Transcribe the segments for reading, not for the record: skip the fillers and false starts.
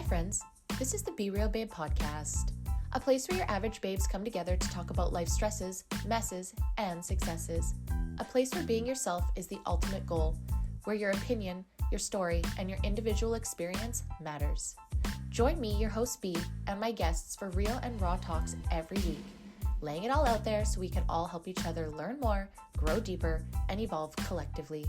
friends. This is the Be Real Babe podcast, a place where your average babes come together to talk about life stresses, messes, and successes. A place where being yourself is the ultimate goal, where your opinion, your story, and your individual experience matters. Join me, your host B, and my guests for real and raw talks every week, laying it all out there so we can all help each other learn more, grow deeper, and evolve collectively.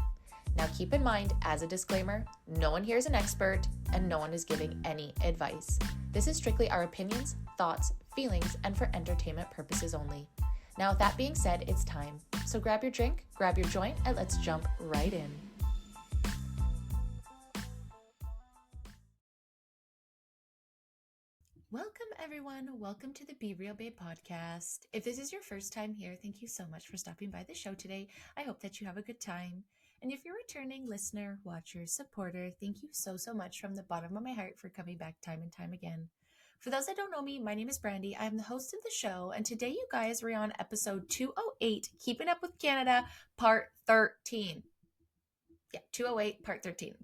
Now keep in mind, as a disclaimer, no one here is an expert and no one is giving any advice. This is strictly our opinions, thoughts, feelings, and for entertainment purposes only. Now with that being said, it's time. So grab your drink, grab your joint, and let's jump right in. Welcome everyone. Welcome to the Be Real Babe podcast. If this is your first time here, thank you so much for stopping by the show today. I hope that you have a good time. And if you're a returning listener, watcher, supporter, thank you so much from the bottom of my heart for coming back time and time again. For those that don't know me, my name is Brandy. I am the host of the show, and today you guys were on episode 208, Keeping Up with Canada, part 13. Yeah, 208, part 13.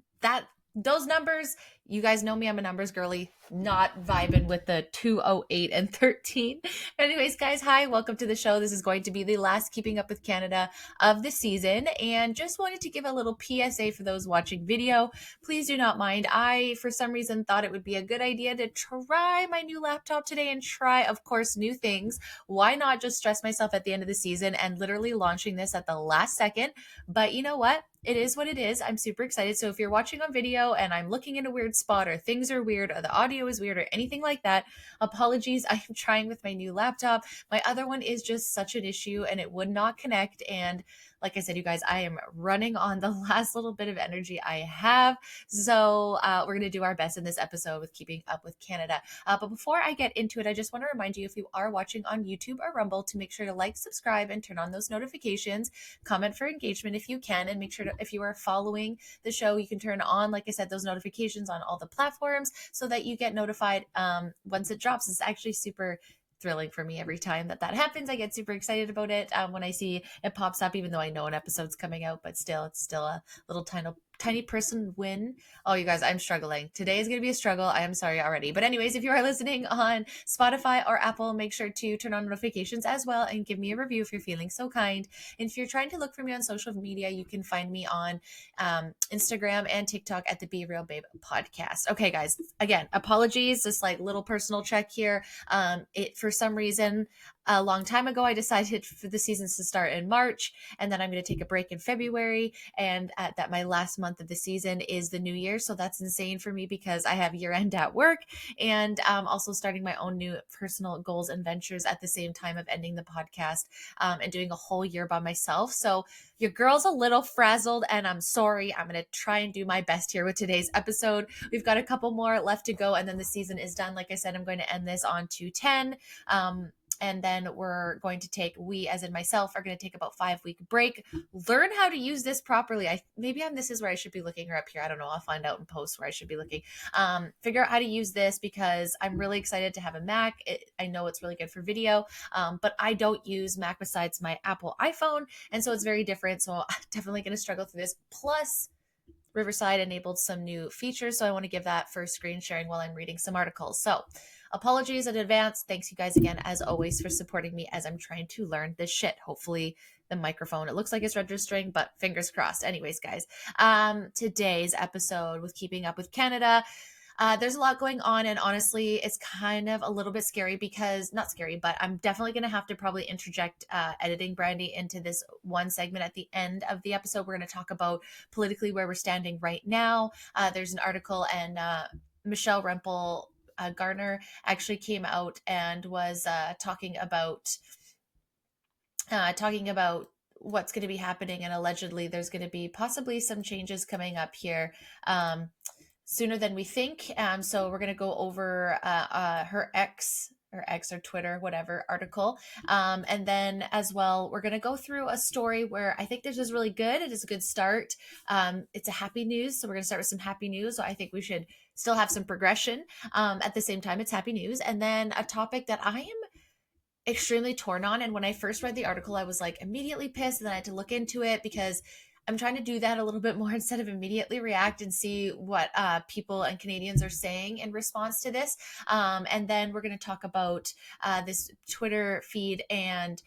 Those numbers, you guys know me, I'm a numbers girly, not vibing with the 208 and 13. Anyways, guys, hi, welcome to the show. This is going to be the last Keeping Up with Canada of the season, and just wanted to give a little PSA for those watching video. Please do not mind. I, for some reason, thought it would be a good idea to try my new laptop today and try, of course, new things. Why not just stress myself at the end of the season and literally launching this at the last second? But you know what? It is what it is. I'm super excited. So if you're watching on video and I'm looking in a weird spot or things are weird or the audio is weird or anything like that, apologies. I'm trying with my new laptop. My other one is just such an issue and it would not connect. And like I said, you guys, I am running on the last little bit of energy I have. So we're going to do our best in this episode with Keeping Up with Canada. But before I get into it, I just want to remind you, if you are watching on YouTube or Rumble, to make sure to like, subscribe, and turn on those notifications. Comment for engagement if you can, and make sure to, if you are following the show, you can turn on, like I said, those notifications on all the platforms so that you get notified once it drops. It's actually super thrilling for me every time that happens. I get super excited about it when I see it pops up, even though I know an episode's coming out, but still, it's still a little tiny person win. Oh, you guys, I'm struggling. Today is going to be a struggle. I am sorry already. But anyways, if you are listening on Spotify or Apple, make sure to turn on notifications as well and give me a review if you're feeling so kind. And if you're trying to look for me on social media, you can find me on Instagram and TikTok at the Be Real Babe podcast. Okay, guys, again, apologies. Just like little personal check here. For some reason, a long time ago, I decided for the seasons to start in March, and then I'm going to take a break in February, and that my last month of the season is the new year. So that's insane for me because I have year end at work, and also starting my own new personal goals and ventures at the same time of ending the podcast and doing a whole year by myself. So your girl's a little frazzled, and I'm sorry. I'm going to try and do my best here with today's episode. We've got a couple more left to go, and then the season is done. Like I said, I'm going to end this on 210. And then we're going to we as in myself are going to take about 5-week break, learn how to use this properly. This is where I should be looking, or up here. I don't know. I'll find out in post where I should be looking. Figure out how to use this because I'm really excited to have a Mac. I know it's really good for video, but I don't use Mac besides my Apple iPhone. And so it's very different. So I'm definitely going to struggle through this. Plus, Riverside enabled some new features, so I want to give that for screen sharing while I'm reading some articles. So apologies in advance. Thanks you guys again, as always, for supporting me as I'm trying to learn this shit. Hopefully the microphone, it looks like it's registering, but fingers crossed. Anyways, guys, today's episode with Keeping Up with Canada, there's a lot going on, and honestly, it's kind of a little bit scary because, not scary, but I'm definitely going to have to probably interject editing Brandy into this one segment at the end of the episode. We're going to talk about politically where we're standing right now. There's an article, and Michelle Rempel Garner actually came out and was talking about what's going to be happening, and allegedly there's going to be possibly some changes coming up here sooner than we think. So we're going to go over her X or Twitter, whatever, article. And then as well, we're going to go through a story where I think this is really good. It is a good start. It's a happy news. So we're going to start with some happy news. So I think we should still have some progression. At the same time, it's happy news. And then a topic that I am extremely torn on. And when I first read the article, I was like immediately pissed, and then I had to look into it because I'm trying to do that a little bit more instead of immediately react and see what people and Canadians are saying in response to this. And then we're going to talk about this Twitter feed and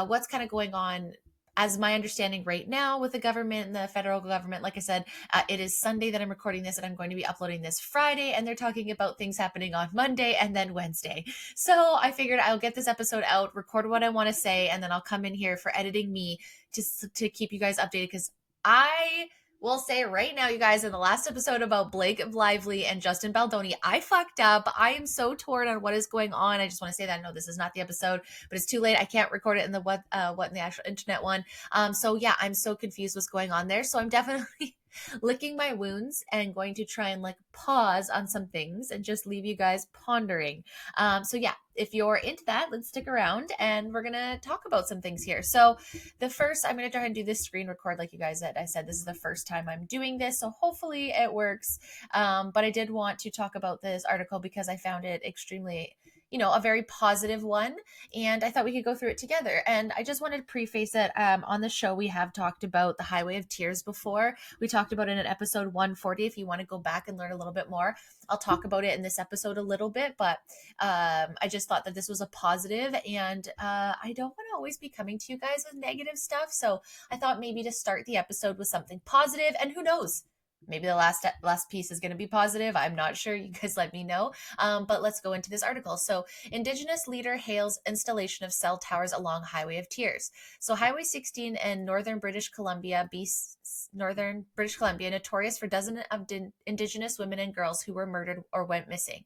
what's kind of going on. As my understanding right now with the government and the federal government, like I said, it is Sunday that I'm recording this, and I'm going to be uploading this Friday. And they're talking about things happening on Monday and then Wednesday. So I figured I'll get this episode out, record what I want to say, and then I'll come in here for editing me to keep you guys updated, because I will say right now, you guys, in the last episode about Blake Lively and Justin Baldoni, I fucked up. I am so torn on what is going on. I just want to say that. No, this is not the episode, but it's too late. I can't record it in the what in the actual internet one. So yeah, I'm so confused what's going on there. So I'm definitely licking my wounds and going to try and like pause on some things and just leave you guys pondering. So yeah, if you're into that, let's stick around and we're gonna talk about some things here. So the first, I'm gonna try and do this screen record like you guys said. I said this is the first time I'm doing this, so hopefully it works. But I did want to talk about this article because I found it extremely, a very positive one, and I thought we could go through it together. And I just wanted to preface it. On the show, we have talked about the Highway of Tears before. We talked about it in episode 140. If you want to go back and learn a little bit more, I'll talk about it in this episode a little bit. But I just thought that this was a positive, and I don't want to always be coming to you guys with negative stuff. So I thought maybe to start the episode with something positive, and who knows? Maybe the last piece is going to be positive. I'm not sure. You guys let me know. But let's go into this article. So, Indigenous leader hails installation of cell towers along Highway of Tears. So, Highway 16 in northern British Columbia, notorious for dozens of Indigenous women and girls who were murdered or went missing.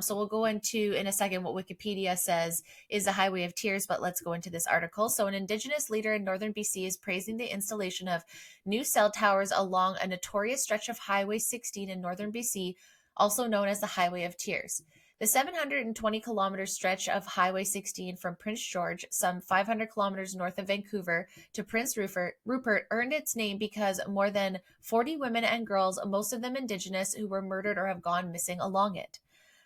So, we'll go into in a second what Wikipedia says is the Highway of Tears, but let's go into this article. So, an Indigenous leader in northern BC is praising the installation of new cell towers along a notorious stretch of Highway 16 in northern BC, also known as the Highway of Tears. The 720-kilometer stretch of Highway 16 from Prince George, some 500 kilometers north of Vancouver, to Prince Rupert earned its name because more than 40 women and girls, most of them Indigenous, who were murdered or have gone missing along it.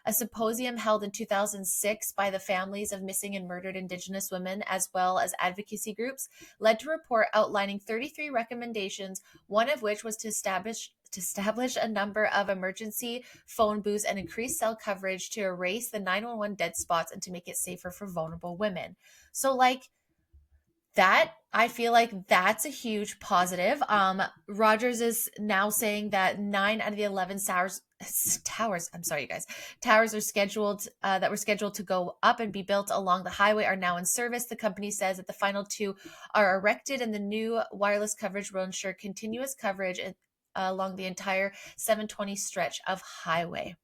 A symposium held in 2006 by the families of missing and murdered Indigenous women, as well as advocacy groups, led to a report outlining 33 recommendations, one of which was to establish a number of emergency phone booths and increase cell coverage to erase the 911 dead spots and to make it safer for vulnerable women. So, that, I feel like that's a huge positive. Rogers is now saying that 9 out of the 11 towers, I'm sorry, you guys, towers are scheduled that were scheduled to go up and be built along the highway are now in service. The company says that the final 2 are erected, and the new wireless coverage will ensure continuous coverage along the entire 720 stretch of highway.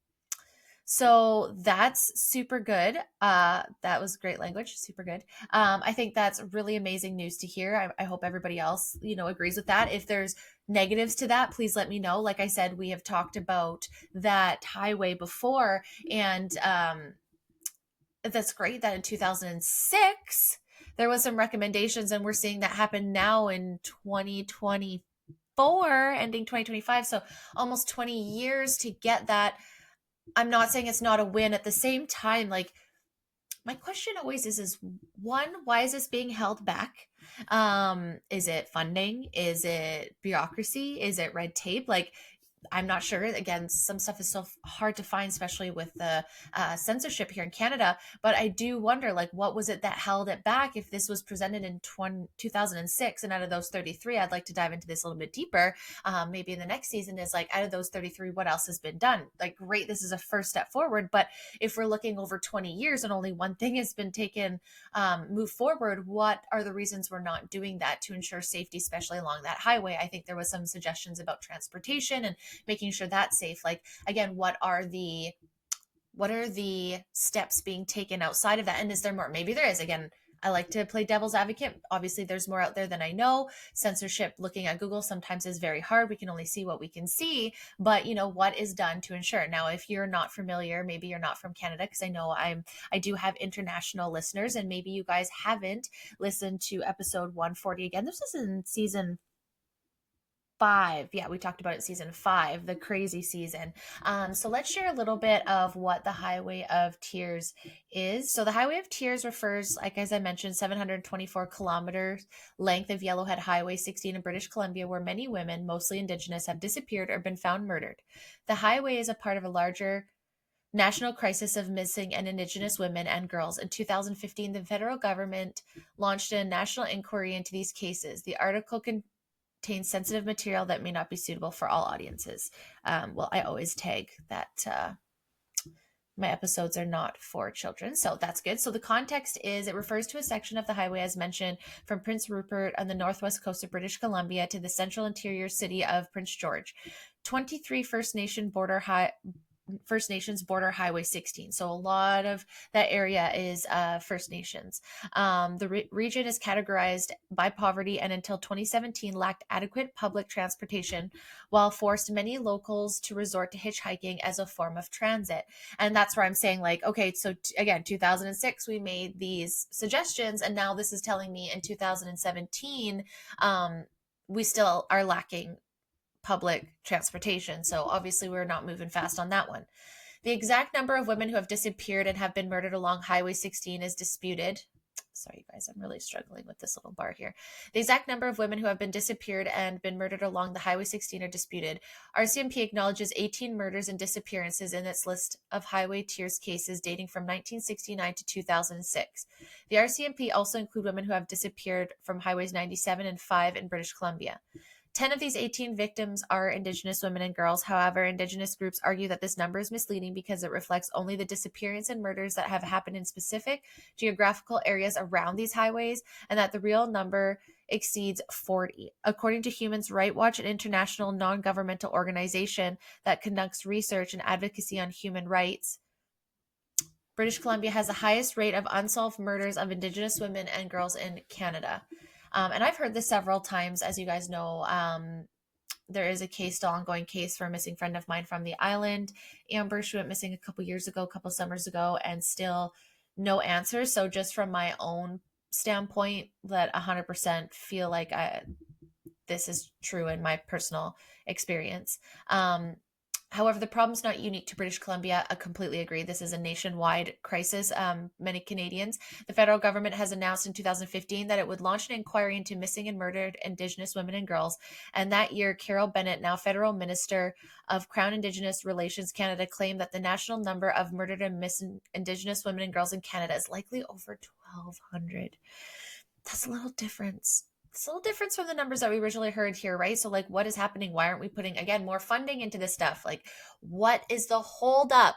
So that's super good. That was great language, super good. I think that's really amazing news to hear. I hope everybody else, agrees with that. If there's negatives to that, please let me know. Like I said, we have talked about that highway before, and that's great that in 2006 there was some recommendations, and we're seeing that happen now in 2024, ending 2025. So almost 20 years to get that. I'm not saying it's not a win. At the same time, like, my question always is one, why is this being held back? Is it funding? Is it bureaucracy? Is it red tape? Like, I'm not sure. Again, some stuff is so hard to find, especially with the censorship here in Canada. But I do wonder, what was it that held it back? If this was presented in 2006, and out of those 33, I'd like to dive into this a little bit deeper. Maybe in the next season is out of those 33, what else has been done? Great, this is a first step forward. But if we're looking over 20 years and only one thing has been taken, move forward, what are the reasons we're not doing that to ensure safety, especially along that highway? I think there was some suggestions about transportation and making sure that's safe. Again, what are the steps being taken outside of that? And is there more? Maybe there is. Again, I like to play devil's advocate. Obviously, there's more out there than I know. Censorship, looking at Google, sometimes is very hard. We can only see what we can see. But, what is done to ensure? Now, if you're not familiar, maybe you're not from Canada, because I know I do have international listeners, and maybe you guys haven't listened to episode 140. Again, this is in season 5. Yeah, we talked about it season 5, the crazy season. So let's share a little bit of what the Highway of Tears is. So the Highway of Tears refers, like as I mentioned, 724 kilometers length of Yellowhead Highway 16 in British Columbia, where many women, mostly Indigenous, have disappeared or been found murdered. The highway is a part of a larger national crisis of missing and Indigenous women and girls. In 2015, the federal government launched a national inquiry into these cases. The article contains sensitive material that may not be suitable for all audiences. Well, I always tag that my episodes are not for children, so that's good. So the context is it refers to a section of the highway, as mentioned, from Prince Rupert on the northwest coast of British Columbia to the central interior city of Prince George. 23 First Nations border Highway 16. So a lot of that area is First Nations. The region is categorized by poverty and until 2017 lacked adequate public transportation, while forced many locals to resort to hitchhiking as a form of transit. And that's where I'm saying, like, okay, so again, 2006, we made these suggestions, and now this is telling me in 2017, we still are lacking public transportation. So obviously, we're not moving fast on that one. The exact number of women who have disappeared and have been murdered along Highway 16 is disputed. Sorry, guys, I'm really struggling with this little bar here. The exact number of women who have been disappeared and been murdered along the Highway 16 are disputed. RCMP acknowledges 18 murders and disappearances in its list of Highway Tears cases dating from 1969 to 2006. The RCMP also include women who have disappeared from Highways 97 and 5 in British Columbia. 10 of these 18 victims are Indigenous women and girls. However, Indigenous groups argue that this number is misleading because it reflects only the disappearance and murders that have happened in specific geographical areas around these highways, and that the real number exceeds 40. According to Human Rights Watch, an international non-governmental organization that conducts research and advocacy on human rights, British Columbia has the highest rate of unsolved murders of Indigenous women and girls in Canada. And I've heard this several times, as you guys know. There is a case, still ongoing case, for a missing friend of mine from the island. Amber, she went missing a couple years ago, a couple summers ago, and still no answers. So just from my own standpoint, that 100% feel like this is true in my personal experience. However, the problem is not unique to British Columbia. I completely agree. This is a nationwide crisis. Many Canadians. The federal government has announced in 2015 that it would launch an inquiry into missing and murdered Indigenous women and girls. And that year, Carol Bennett, now Federal Minister of Crown Indigenous Relations Canada, claimed that the national number of murdered and missing Indigenous women and girls in Canada is likely over 1,200. That's a little difference. It's a little difference from the numbers that we originally heard here, right? So, like, what is happening? Why aren't we putting, again, more funding into this stuff? Like, what is the holdup?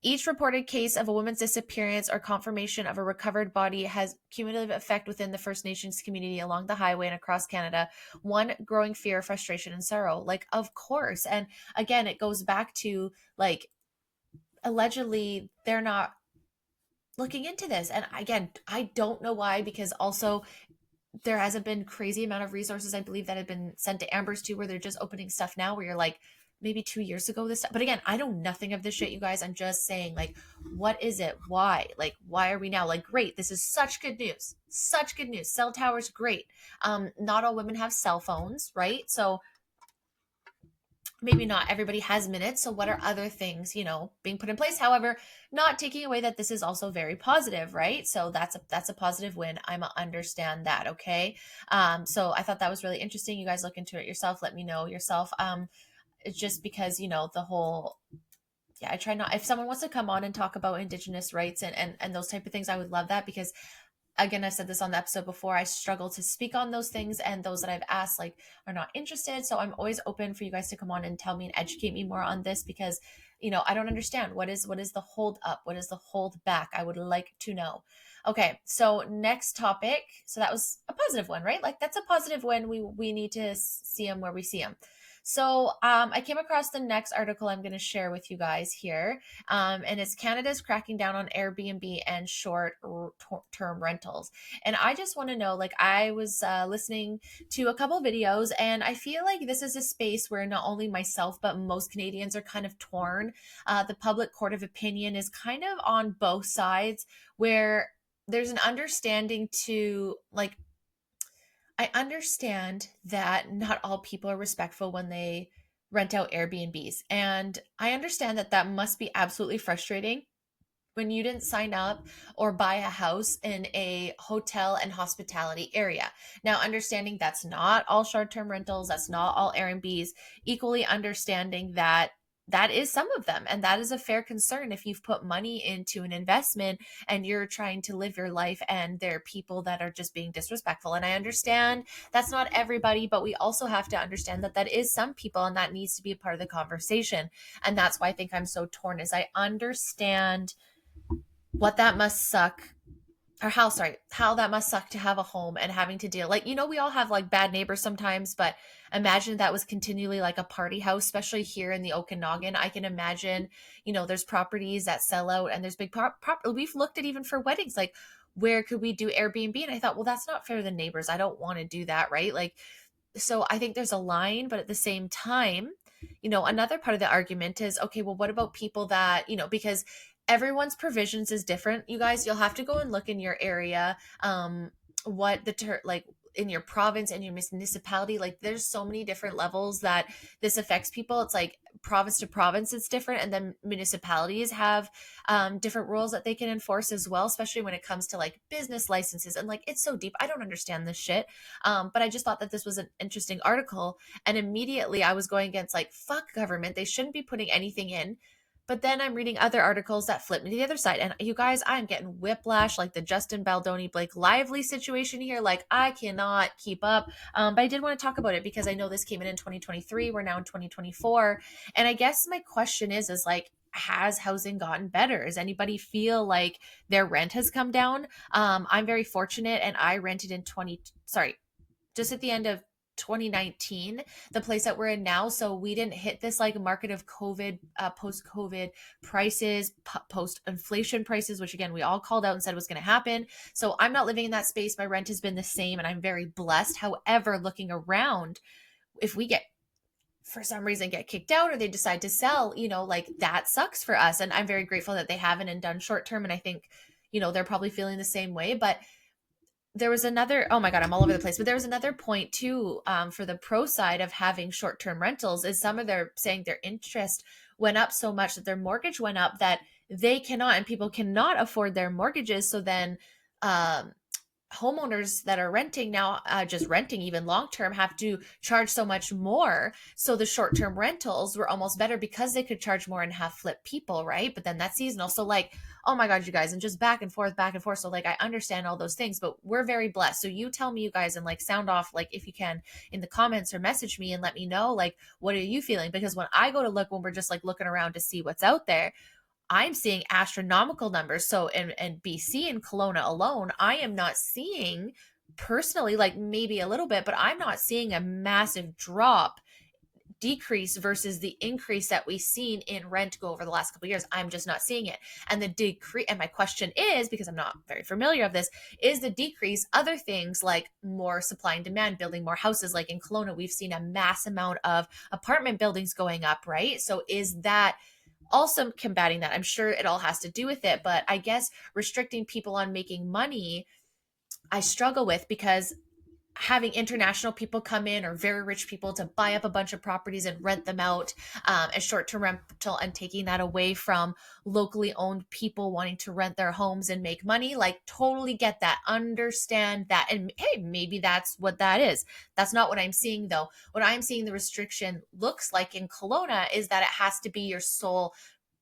Each reported case of a woman's disappearance or confirmation of a recovered body has cumulative effect within the First Nations community along the highway and across Canada. One, growing fear, frustration, and sorrow. Like, of course. And again, it goes back to, like, allegedly they're not looking into this. And again, I don't know why, because also there hasn't been crazy amount of resources, I believe, that have been sent to Amber's too, where they're just opening stuff now where you're like, maybe 2 years ago this stuff. But again, I know nothing of this shit, you guys. I'm just saying, like, what is it? Why? Like, why are we now? Like, great, this is such good news. Such good news. Cell towers, great. Not all women have cell phones, right? So maybe not everybody has minutes. So what are other things, being put in place? However, not taking away that this is also very positive, right? So that's a positive win. I'm understand that. Okay. So I thought that was really interesting. You guys look into it yourself. Let me know yourself. It's just because, the whole, yeah, I try not, if someone wants to come on and talk about Indigenous rights and those type of things, I would love that, because again, I said this on the episode before, I struggle to speak on those things, and those that I've asked, like, are not interested. So I'm always open for you guys to come on and tell me and educate me more on this, because I don't understand what is the hold up, what is the hold back. I would like to know. Okay, so next topic. So that was a positive one, right? Like, that's a positive one. We need to see them where we see them. So I came across the next article I'm going to share with you guys here, and it's Canada's cracking down on Airbnb and short-term rentals. And I just want to know, like, I was listening to a couple videos, and I feel like this is a space where not only myself, but most Canadians are kind of torn. The public court of opinion is kind of on both sides, where there's an understanding to, like, I understand that not all people are respectful when they rent out Airbnbs. And I understand that that must be absolutely frustrating when you didn't sign up or buy a house in a hotel and hospitality area. Now, understanding that's not all short term rentals, that's not all Airbnbs, equally understanding that that is some of them. And that is a fair concern if you've put money into an investment and you're trying to live your life and there are people that are just being disrespectful. And I understand that's not everybody, but we also have to understand that that is some people and that needs to be a part of the conversation. And that's why I think I'm so torn is I understand what that must suck or how sorry how that must suck to have a home and having to deal like we all have like bad neighbors sometimes, but imagine that was continually like a party house, especially here in the Okanagan. I can imagine there's properties that sell out and there's big we've looked at even for weddings, like where could we do Airbnb, and I thought, well, that's not fair to the neighbors. I don't want to do that, right? Like, so I think there's a line, but at the same time, another part of the argument is, okay, well, what about people that, because everyone's provisions is different. You guys, you'll have to go and look in your area, what like in your province and your municipality, like there's so many different levels that this affects people. It's like province to province, it's different. And then municipalities have different rules that they can enforce as well, especially when it comes to like business licenses. And like, it's so deep. I don't understand this shit. But I just thought that this was an interesting article. And immediately I was going against like, fuck government. They shouldn't be putting anything in. But then I'm reading other articles that flip me to the other side. And you guys, I'm getting whiplash, like the Justin Baldoni, Blake Lively situation here. Like, I cannot keep up. But I did want to talk about it because I know this came in 2023. We're now in 2024. And I guess my question is like, has housing gotten better? Does anybody feel like their rent has come down? I'm very fortunate, and I rented in just at the end of 2019, the place that we're in now. So we didn't hit this like market of COVID, post-COVID prices, post-inflation prices, which again, we all called out and said was going to happen. So I'm not living in that space. My rent has been the same and I'm very blessed. However, looking around, if we for some reason get kicked out or they decide to sell, like that sucks for us. And I'm very grateful that they haven't and done short term. And I think, they're probably feeling the same way. But there was another, oh my God, I'm all over the place, but there was another point too, for the pro side of having short-term rentals is some of their saying their interest went up so much that their mortgage went up that they cannot, and people cannot afford their mortgages. So then, um, homeowners that are renting now, just renting even long term, have to charge so much more. So the short term rentals were almost better because they could charge more and have flip people, right? But then that's seasonal. So like, oh my God, you guys, and just back and forth, back and forth. So like, I understand all those things, but we're very blessed. So you tell me, you guys, and like sound off, like if you can in the comments or message me and let me know, like, what are you feeling? Because when I go to look, when we're just like looking around to see what's out there, I'm seeing astronomical numbers. So in BC and Kelowna alone, I am not seeing personally, like maybe a little bit, but I'm not seeing a massive decrease versus the increase that we've seen in rent go over the last couple of years. I'm just not seeing it. And the decrease, and my question is, because I'm not very familiar of this, is the decrease other things like more supply and demand, building more houses? Like in Kelowna, we've seen a mass amount of apartment buildings going up, right? So is that also combating that? I'm sure it all has to do with it, but I guess restricting people on making money, I struggle with, because having international people come in or very rich people to buy up a bunch of properties and rent them out as short-term rental, and taking that away from locally owned people wanting to rent their homes and make money, like totally get that, understand that. And hey, maybe that's what that is. That's not what I'm seeing though. What I'm seeing the restriction looks like in Kelowna is that it has to be your sole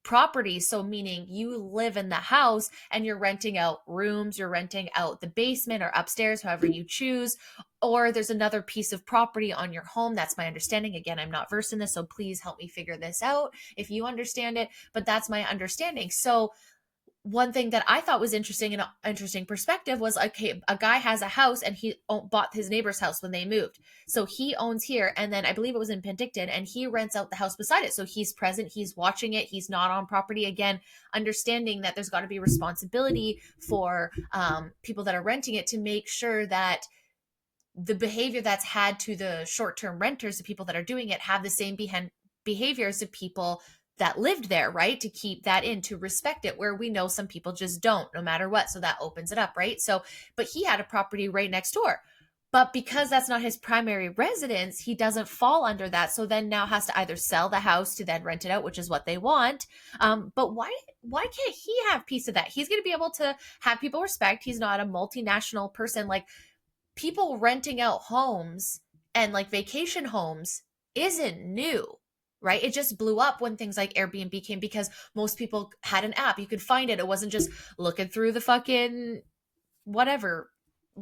property. So meaning you live in the house and you're renting out rooms, you're renting out the basement or upstairs, however you choose, or there's another piece of property on your home. That's my understanding. Again, I'm not versed in this, so please help me figure this out if you understand it, but that's my understanding. So one thing that I thought was interesting and an interesting perspective was, okay, a guy has a house and he bought his neighbor's house when they moved. So he owns here. And then I believe it was in Penticton, and he rents out the house beside it. So he's present, he's watching it, he's not on property. Again, understanding that there's got to be responsibility for people that are renting it to make sure that the behavior that's had to the short-term renters, the people that are doing it, have the same behavior as the people that lived there, right? To keep that in, to respect it, where we know some people just don't, no matter what. So that opens it up, right? So, but he had a property right next door. But because that's not his primary residence, he doesn't fall under that. So then now has to either sell the house to then rent it out, which is what they want. But why can't he have piece of that? He's going to be able to have people respect. He's not a multinational person. Like, people renting out homes and like vacation homes isn't new, right? It just blew up when things like Airbnb came because most people had an app. You could find it. It wasn't just looking through the fucking whatever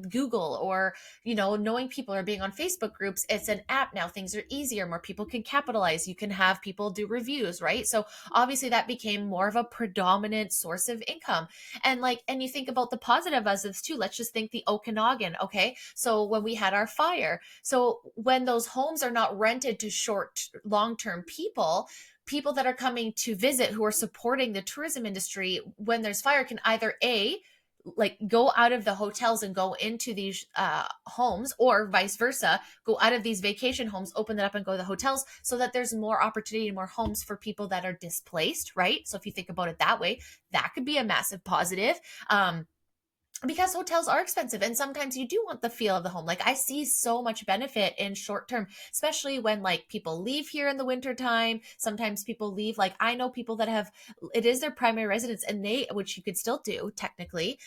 Google, or knowing people or being on Facebook groups. It's an app now. Things are easier. More people can capitalize. You can have people do reviews, right? So obviously that became more of a predominant source of income. And you think about the positive as this too. Let's just think the Okanagan. Okay, so when we had our fire, so when those homes are not rented to short long-term people that are coming to visit who are supporting the tourism industry, when there's fire, can either like go out of the hotels and go into these homes, or vice versa, go out of these vacation homes, open it up and go to the hotels, so that there's more opportunity and more homes for people that are displaced, right? So if you think about it that way, that could be a massive positive. Because hotels are expensive and sometimes you do want the feel of the home. Like, I see so much benefit in short term, especially when like people leave here in the winter time. Sometimes people leave, like I know people that have, it is their primary residence, and which you could still do technically,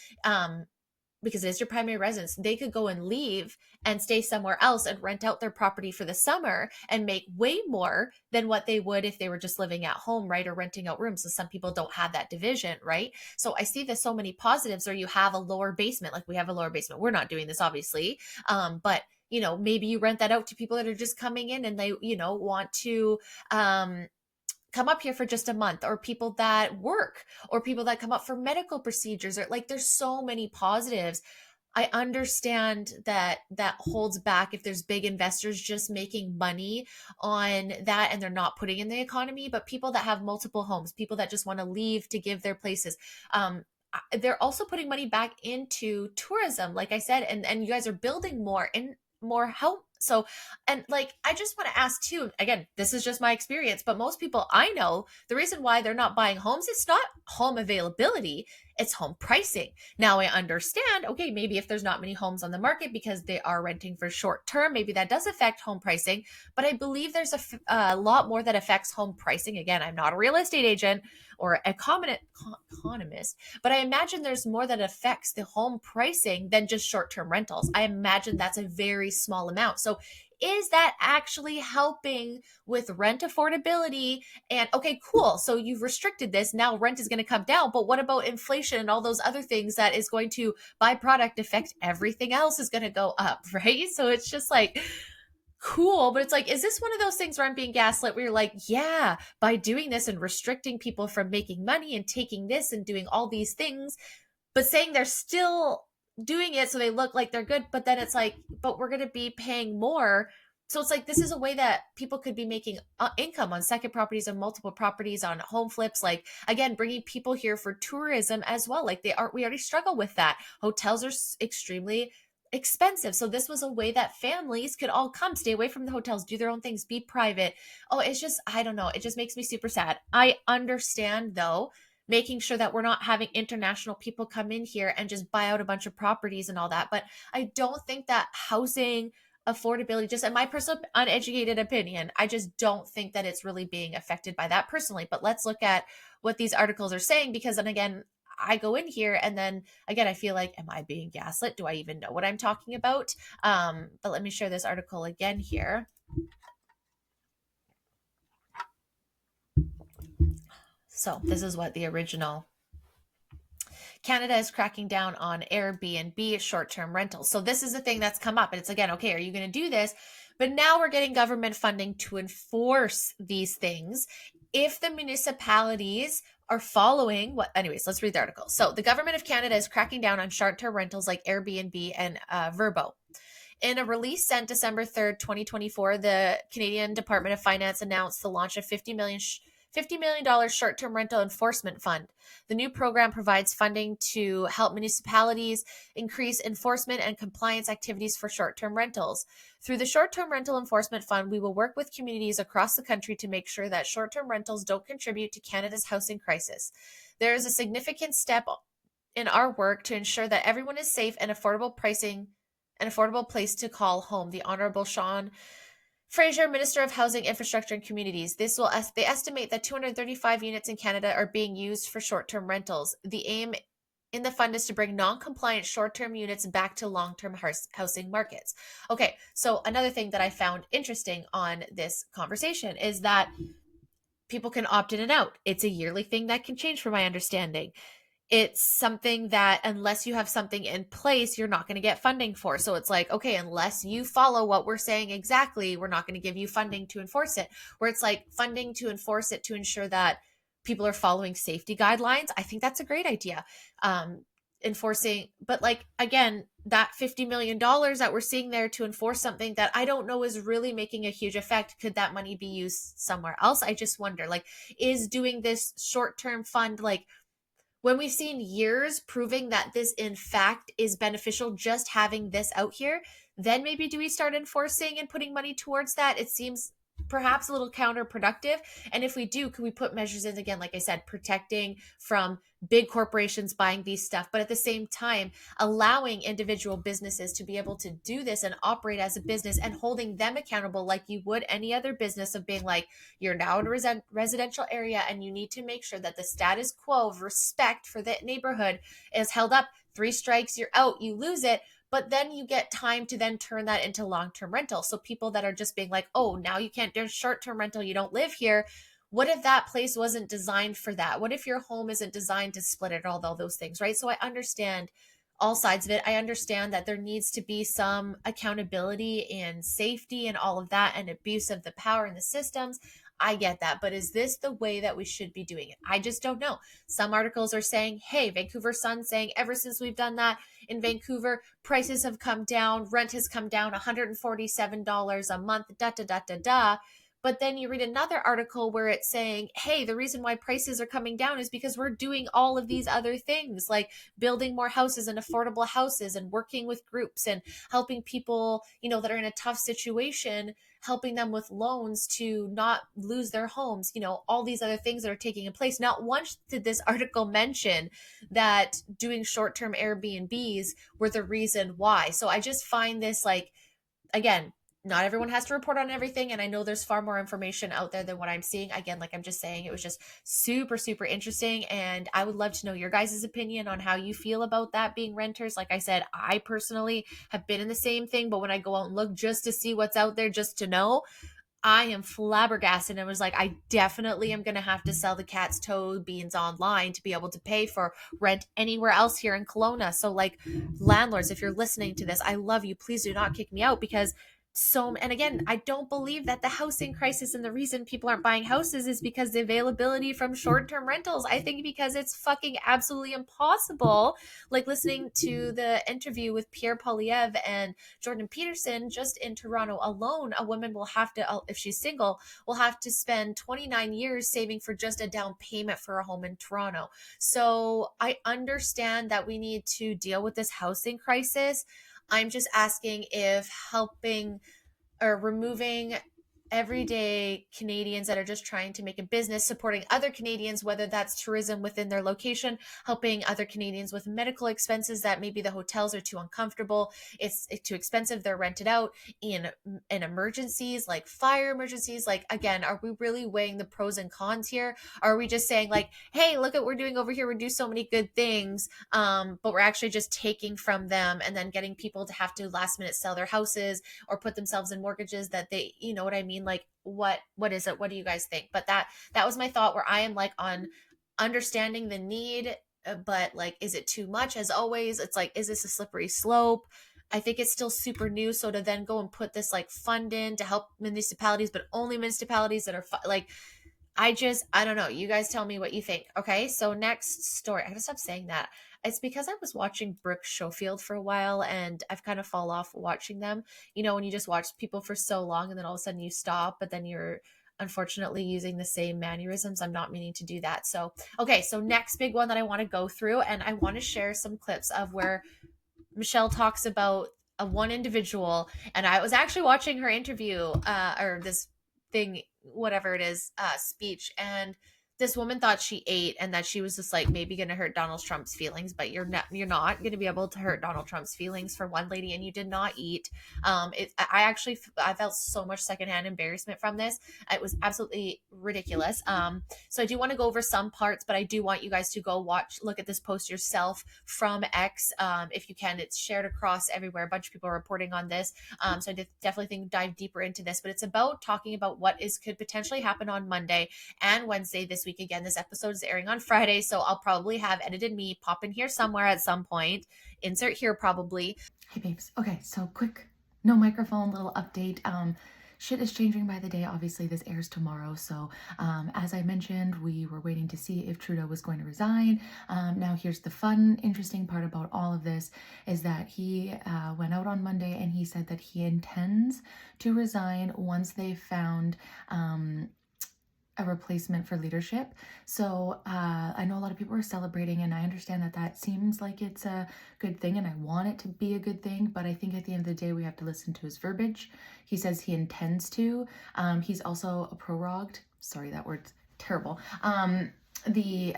because it is your primary residence, they could go and leave and stay somewhere else and rent out their property for the summer and make way more than what they would if they were just living at home, right? Or renting out rooms. So some people don't have that division, right? So I see there's so many positives. Or you have a lower basement, like we have a lower basement. We're not doing this, obviously. But maybe you rent that out to people that are just coming in and they, want to, come up here for just a month, or people that work, or people that come up for medical procedures, or like there's so many positives. I understand that that holds back if there's big investors just making money on that and they're not putting in the economy, but people that have multiple homes, people that just want to leave to give their places, they're also putting money back into tourism, like I said, and you guys are building more and more help. So, and like, I just want to ask too, again, this is just my experience, but most people I know, the reason why they're not buying homes, it's not home availability, it's home pricing. Now I understand, okay, maybe if there's not many homes on the market because they are renting for short term, maybe that does affect home pricing, but I believe there's a lot more that affects home pricing. Again, I'm not a real estate agent or economist, but I imagine there's more that affects the home pricing than just short-term rentals. I imagine that's a very small amount. So is that actually helping with rent affordability? And okay, cool. So you've restricted this. Now rent is going to come down. But what about inflation and all those other things that is going to byproduct effect? Everything else is going to go up, right? So it's just like, cool. But it's like, is this one of those things where I'm being gaslit, where you're like, yeah, by doing this and restricting people from making money and taking this and doing all these things, but saying they're still doing it so they look like they're good, but then it's like, but we're going to be paying more. So it's like, this is a way that people could be making income on second properties and multiple properties, on home flips, like again, bringing people here for tourism as well. Like we already struggle with that. Hotels are extremely expensive. So this was a way that families could all come, stay away from the hotels, do their own things, be private. Oh, it's just, I don't know. It just makes me super sad. I understand though, making sure that we're not having international people come in here and just buy out a bunch of properties and all that. But I don't think that housing affordability, just in my personal uneducated opinion, I just don't think that it's really being affected by that personally. But let's look at what these articles are saying, because then again, I go in here and then again, I feel like, am I being gaslit? Do I even know what I'm talking about? But let me share this article again here. So this is what the original. Canada is cracking down on Air BNB short-term rentals. So this is the thing that's come up. And it's again, okay, are you going to do this? But now we're getting government funding to enforce these things. If the municipalities are following what, anyways, let's read the article. So the government of Canada is cracking down on short-term rentals like Air BNB and VRBO. In a release sent December 3rd, 2024, the Canadian Department of Finance announced the launch of $50 million short-term rental enforcement fund. The new program provides funding to help municipalities increase enforcement and compliance activities for short-term rentals. Through the short-term rental enforcement fund, we will work with communities across the country to make sure that short-term rentals don't contribute to Canada's housing crisis. There is a significant step in our work to ensure that everyone is safe and affordable pricing an affordable place to call home. The Honorable Sean Fraser, Minister of Housing, Infrastructure and Communities. They estimate that 235 units in Canada are being used for short-term rentals. The aim in the fund is to bring non-compliant short-term units back to long-term housing markets. Okay, so another thing that I found interesting on this conversation is that people can opt in and out. It's a yearly thing that can change, from my understanding. It's something that unless you have something in place, you're not going to get funding for. So it's like, okay, unless you follow what we're saying exactly, we're not going to give you funding to enforce it. Where it's like funding to enforce it to ensure that people are following safety guidelines. I think that's a great idea. Enforcing, but like, again, that $50 million that we're seeing there to enforce something that I don't know is really making a huge effect. Could that money be used somewhere else? I just wonder, like, is doing this short-term fund, like, when we've seen years proving that this in fact is beneficial, just having this out here, then maybe do we start enforcing and putting money towards that? It seems perhaps a little counterproductive. And if we do, can we put measures in, again, like I said, protecting from big corporations buying these stuff, but at the same time allowing individual businesses to be able to do this and operate as a business, and holding them accountable like you would any other business, of being like, you're now in a residential area and you need to make sure that the status quo of respect for that neighborhood is held up. 3 strikes, you're out, you lose it. But then you get time to then turn that into long-term rental. So people that are just being like, oh, now you can't do short-term rental, you don't live here. What if that place wasn't designed for that? What if your home isn't designed to split it, all those things, right? So I understand all sides of it. I understand that there needs to be some accountability and safety and all of that, and abuse of the power in the systems. I get that. But is this the way that we should be doing it? I just don't know. Some articles are saying, hey, Vancouver Sun saying ever since we've done that in Vancouver, prices have come down, rent has come down $147 a month, da da da da da. But then you read another article where it's saying, hey, the reason why prices are coming down is because we're doing all of these other things, like building more houses and affordable houses, and working with groups and helping people, that are in a tough situation, helping them with loans to not lose their homes, all these other things that are taking in place. Not once did this article mention that doing short-term Airbnbs were the reason why. So I just find this, like, again, not everyone has to report on everything, and I know there's far more information out there than what I'm seeing. Again, like I'm just saying, it was just super, super interesting, and I would love to know your guys' opinion on how you feel about that, being renters. Like I said, I personally have been in the same thing, but when I go out and look just to see what's out there, just to know, I am flabbergasted, and was like, I definitely am going to have to sell the cat's toe beans online to be able to pay for rent anywhere else here in Kelowna. So, like, landlords, if you're listening to this, I love you. Please do not kick me out, because and again, I don't believe that the housing crisis and the reason people aren't buying houses is because the availability from short-term rentals. I think because it's fucking absolutely impossible. Like listening to the interview with Pierre Polyev and Jordan Peterson, just in Toronto alone, a woman will have to, if she's single, will have to spend 29 years saving for just a down payment for a home in Toronto. So I understand that we need to deal with this housing crisis. I'm just asking if helping or removing everyday Canadians that are just trying to make a business, supporting other Canadians, whether that's tourism within their location, helping other Canadians with medical expenses that maybe the hotels are too uncomfortable, it's too expensive, they're rented out, in emergencies, like fire emergencies. Like, again, are we really weighing the pros and cons here? Are we just saying, like, hey, look at what we're doing over here, we do so many good things, but we're actually just taking from them and then getting people to have to last minute sell their houses or put themselves in mortgages that they, you know what I mean? Like, what is it? What do you guys think? But that was my thought, where I am like on understanding the need, but like, is it too much? As always, it's like, is this a slippery slope? I think it's still super new. So to then go and put this like fund in to help municipalities, but only municipalities that are like, I don't know. You guys tell me what you think. Okay. So next story. I gotta stop saying that. It's because I was watching Brooke Schofield for a while, and I've kind of fall off watching them. When you just watch people for so long and then all of a sudden you stop, but then you're unfortunately using the same mannerisms. I'm not meaning to do that. So, okay. So next big one that I want to go through, and I want to share some clips of where Michelle talks about a one individual, and I was actually watching her interview, or this thing, whatever it is, speech, and this woman thought she ate and that she was just like maybe going to hurt Donald Trump's feelings, but you're not going to be able to hurt Donald Trump's feelings for one lady, and you did not eat. I felt so much secondhand embarrassment from this. It was absolutely ridiculous. So I do want to go over some parts, but I do want you guys to go look at this post yourself from X. If you can, it's shared across everywhere. A bunch of people are reporting on this. So I definitely think dive deeper into this, but it's about talking about what could potentially happen on Monday and Wednesday this week. Again, this episode is airing on Friday, so I'll probably have edited me pop in here somewhere at some point. Insert here probably. Hey babes. Okay, so quick, no microphone, little update. Shit is changing by the day. Obviously, this airs tomorrow. So, as I mentioned, we were waiting to see if Trudeau was going to resign. Now, here's the fun, interesting part about all of this is that he went out on Monday and he said that he intends to resign once they found a replacement for leadership. So I know a lot of people are celebrating, and I understand that that seems like it's a good thing, and I want it to be a good thing, but I think at the end of the day, we have to listen to his verbiage. He says he intends to. He's also prorogued. Sorry, that word's terrible. The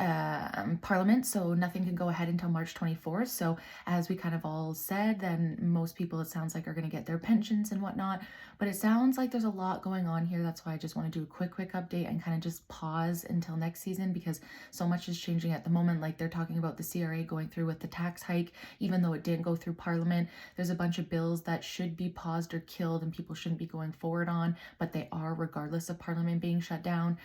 parliament, so nothing can go ahead until March 24th. So as we kind of all said, then most people, it sounds like, are going to get their pensions and whatnot, but it sounds like there's a lot going on here. That's why I just want to do a quick update and kind of just pause until next season, because so much is changing at the moment. Like, they're talking about the CRA going through with the tax hike, even though it didn't go through parliament. There's a bunch of bills that should be paused or killed and people shouldn't be going forward on, but they are regardless of parliament being shut down.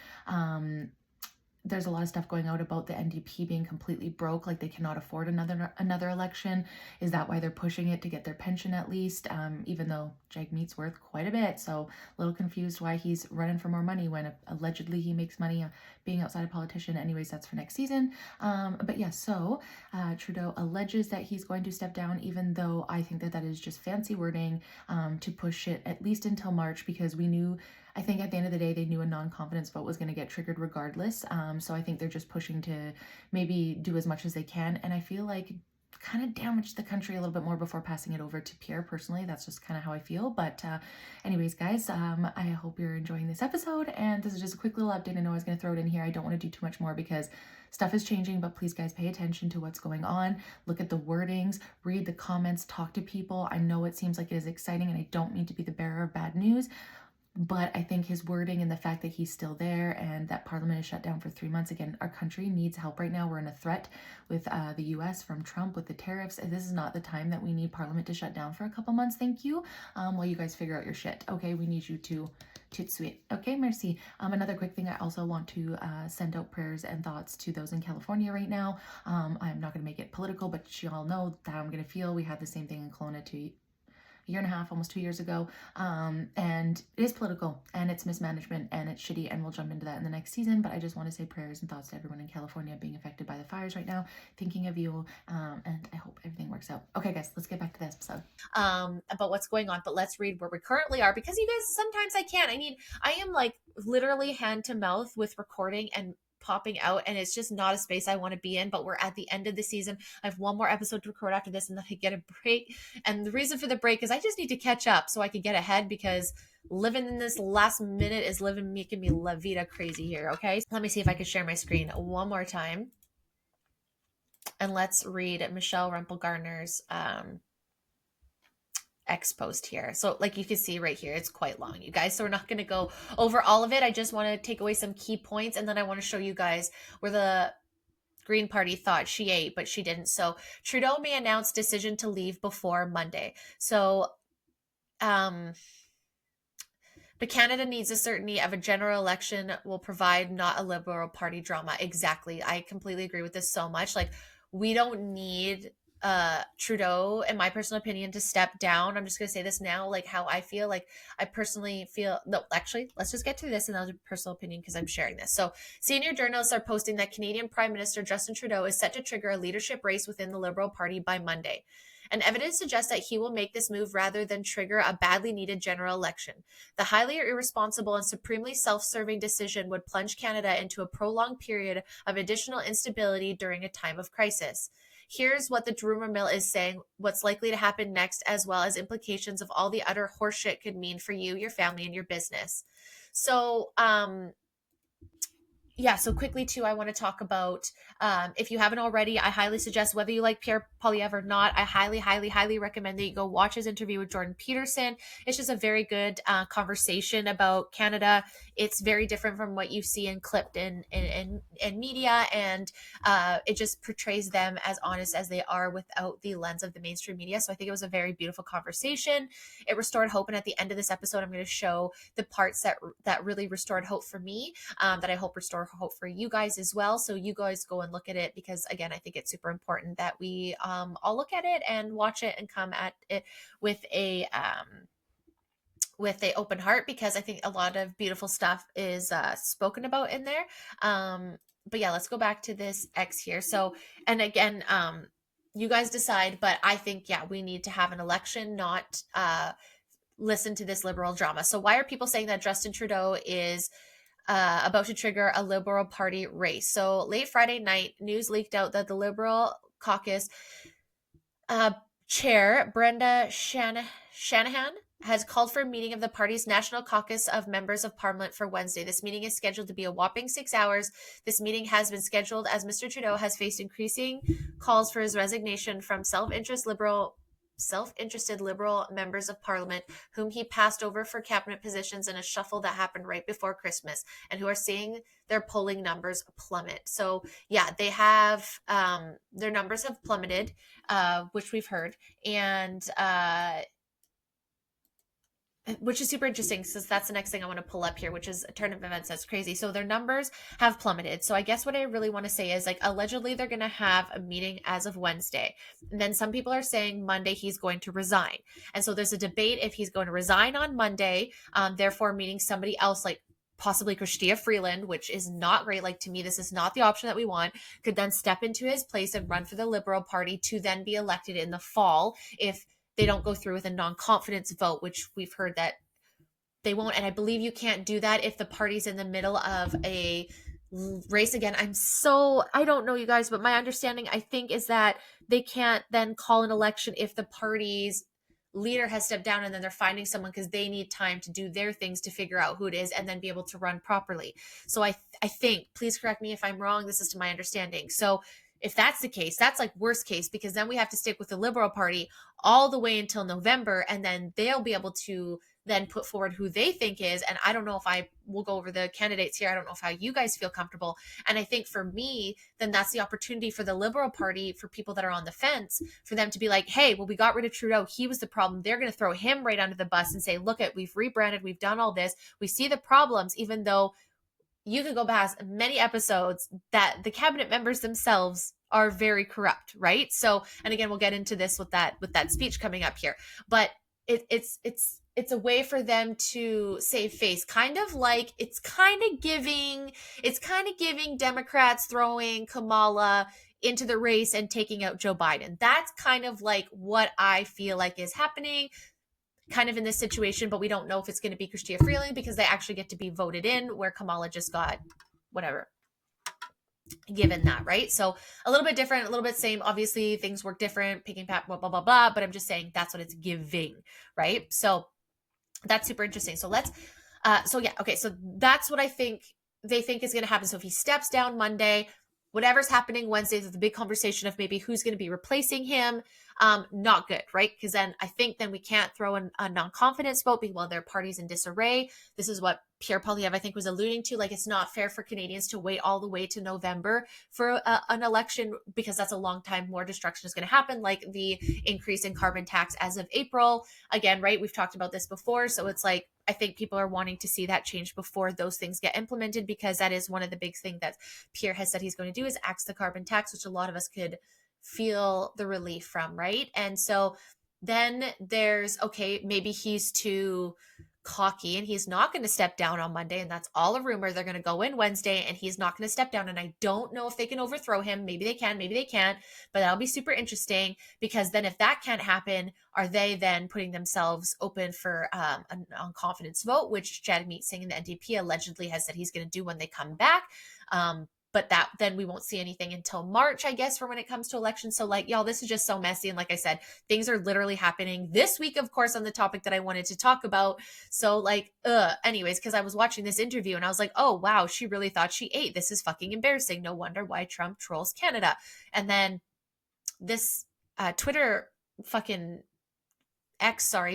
There's a lot of stuff going out about the NDP being completely broke, like they cannot afford another election. Is that why they're pushing it, to get their pension at least? Even though Jagmeet's worth quite a bit, so a little confused why he's running for more money when allegedly he makes money being outside a politician. Anyways, that's for next season. But yeah, so Trudeau alleges that he's going to step down, even though I think that that is just fancy wording to push it at least until March, because I think at the end of the day, they knew a non-confidence vote was going to get triggered regardless. So I think they're just pushing to maybe do as much as they can. And I feel like kind of damage the country a little bit more before passing it over to Pierre. Personally, that's just kind of how I feel. But anyways, guys, I hope you're enjoying this episode. And this is just a quick little update. I know I was going to throw it in here. I don't want to do too much more because stuff is changing, but please, guys, pay attention to what's going on. Look at the wordings, read the comments, talk to people. I know it seems like it is exciting, and I don't mean to be the bearer of bad news, but I think his wording and the fact that he's still there and that Parliament is shut down for 3 months. Again, our country needs help right now. We're in a threat with the US from Trump with the tariffs. This is not the time that we need Parliament to shut down for a couple months. Thank you. While you guys figure out your shit. Okay, we need you to sweet. Okay, merci. Another quick thing, I also want to send out prayers and thoughts to those in California right now. I'm not going to make it political, but you all know that I'm going to feel. We had the same thing in Kelowna a year and a half, almost 2 years ago. And it is political, and it's mismanagement, and it's shitty, and we'll jump into that in the next season. But I just want to say prayers and thoughts to everyone in California being affected by the fires right now. Thinking of you, and I hope everything works out. Okay, guys, let's get back to this episode. About what's going on, but let's read where we currently are, because you guys, sometimes I can't. I am like literally hand to mouth with recording and popping out, and it's just not a space I want to be in. But we're at the end of the season. I have one more episode to record after this, and then I get a break. And the reason for the break is I just need to catch up so I can get ahead, because living in this last minute is making me la vida crazy here. Okay, so let me see if I can share my screen one more time, and let's read Michelle Rempel Gardner's X post here. So like you can see right here, it's quite long, you guys. So we're not going to go over all of it. I just want to take away some key points, and then I want to show you guys where the Green Party thought she ate, but she didn't. So Trudeau may announce decision to leave before Monday. So, but Canada needs a certainty of a general election will provide, not a Liberal Party drama. Exactly. I completely agree with this so much. Like, we don't need Trudeau, in my personal opinion, to step down. I'm just going to say this now, like how I feel. Like, I personally feel, no, actually, let's just get to this, and that's a personal opinion because I'm sharing this. So senior journalists are posting that Canadian Prime Minister Justin Trudeau is set to trigger a leadership race within the Liberal Party by Monday. And evidence suggests that he will make this move rather than trigger a badly needed general election. The highly irresponsible and supremely self-serving decision would plunge Canada into a prolonged period of additional instability during a time of crisis. Here's what the rumor mill is saying, what's likely to happen next, as well as implications of all the utter horseshit could mean for you, your family, and your business. So, Yeah, so quickly too, I want to talk about, if you haven't already, I highly suggest, whether you like Pierre Polyev or not, I highly, highly, highly recommend that you go watch his interview with Jordan Peterson. It's just a very good conversation about Canada. It's very different from what you see in clipped in media, and it just portrays them as honest as they are without the lens of the mainstream media. So I think it was a very beautiful conversation. It restored hope, and at the end of this episode, I'm going to show the parts that really restored hope for me, that I hope restore hope for you guys as well. So you guys go and look at it, because again, I think it's super important that we all look at it and watch it and come at it with a open heart, because I think a lot of beautiful stuff is spoken about in there. But yeah, let's go back to this X here. So, and again, you guys decide, but I think, yeah, we need to have an election, not listen to this liberal drama. So why are people saying that Justin Trudeau is about to trigger a Liberal Party race? So late Friday night, news leaked out that the Liberal caucus uh, chair, Brenda Shanahan, has called for a meeting of the party's National Caucus of Members of Parliament for Wednesday. This meeting is scheduled to be a whopping 6 hours. This meeting has been scheduled as Mr. Trudeau has faced increasing calls for his resignation from self-interested liberal members of parliament, whom he passed over for cabinet positions in a shuffle that happened right before Christmas, and who are seeing their polling numbers plummet. So yeah, they have their numbers have plummeted, which we've heard, and which is super interesting, because that's the next thing I want to pull up here, which is a turn of events that's crazy. So their numbers have plummeted. So I guess what I really want to say is, like, allegedly they're going to have a meeting as of Wednesday. And then some people are saying Monday he's going to resign. And so there's a debate if he's going to resign on Monday, therefore meeting somebody else, like possibly Chrystia Freeland, which is not great. Like, to me, this is not the option that we want. Could then step into his place and run for the Liberal Party to then be elected in the fall if they don't go through with a non-confidence vote, which we've heard that they won't. And I believe you can't do that if the party's in the middle of a race. Again, I don't know, you guys, but my understanding, I think, is that they can't then call an election if the party's leader has stepped down and then they're finding someone, because they need time to do their things to figure out who it is and then be able to run properly. So I think, please correct me if I'm wrong, this is to my understanding. So if that's the case, that's like worst case, because then we have to stick with the Liberal Party all the way until November, and then they'll be able to then put forward who they think is. And I don't know if I will go over the candidates here. I don't know if how you guys feel comfortable. And I think for me, then that's the opportunity for the Liberal Party, for people that are on the fence, for them to be like, hey, well, we got rid of Trudeau. He was the problem. They're going to throw him right under the bus and say, look, we've rebranded, we've done all this. We see the problems, even though you could go past many episodes that the cabinet members themselves are very corrupt, right? So, and again, we'll get into this with that speech coming up here, but it's a way for them to save face, kind of like it's kind of giving Democrats throwing Kamala into the race and taking out Joe Biden. That's kind of like what I feel like is happening kind of in this situation, but we don't know if it's going to be Chrystia Freeland, because they actually get to be voted in, where Kamala just got whatever given that, right? So a little bit different, a little bit same. Obviously, things work different, picking pat, blah, blah, blah, blah. But I'm just saying that's what it's giving, right? So that's super interesting. So so that's what I think they think is going to happen. So if he steps down Monday, whatever's happening Wednesday, there's the big conversation of maybe who's going to be replacing him. Not good, right? Because then I think then we can't throw in a non-confidence vote, while their party's in disarray. This is what Pierre Poilievre, I think, was alluding to. Like, it's not fair for Canadians to wait all the way to November for an election, because that's a long time. More destruction is going to happen, like the increase in carbon tax as of April. Again, right? We've talked about this before. So it's like, I think people are wanting to see that change before those things get implemented, because that is one of the big things that Pierre has said he's going to do, is axe the carbon tax, which a lot of us could feel the relief from, right? And so then there's, okay, maybe he's too cocky and he's not going to step down on Monday, and that's all a rumor. They're going to go in Wednesday and he's not going to step down, and I don't know if they can overthrow him. Maybe they can, maybe they can't, but that'll be super interesting, because then if that can't happen, are they then putting themselves open for a non-confidence vote, which Jagmeet Singh and the NDP allegedly has said he's going to do when they come back? but that then we won't see anything until March, I guess, for when it comes to elections. So like, y'all, this is just so messy. And like I said, things are literally happening this week, of course, on the topic that I wanted to talk about. So like, anyways, because I was watching this interview and I was like, oh, wow, she really thought she ate. This is fucking embarrassing. No wonder why Trump trolls Canada. And then this Twitter fucking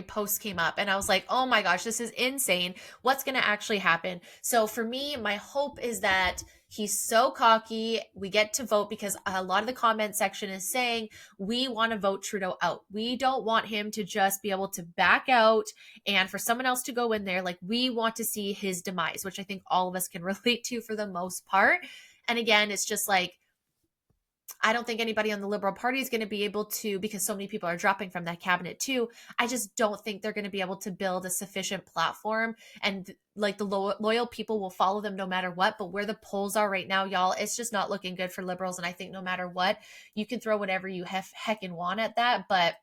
post came up and I was like, oh my gosh, this is insane. What's going to actually happen? So for me, my hope is that he's so cocky. We get to vote because a lot of the comment section is saying we want to vote Trudeau out. We don't want him to just be able to back out and for someone else to go in there. Like we want to see his demise, which I think all of us can relate to for the most part. And again, it's just like, I don't think anybody on the Liberal Party is going to be able to, because so many people are dropping from that cabinet too. I just don't think they're going to be able to build a sufficient platform, and like the loyal people will follow them no matter what. But where the polls are right now, y'all, it's just not looking good for Liberals. And I think no matter what, you can throw whatever you heckin' want at that, but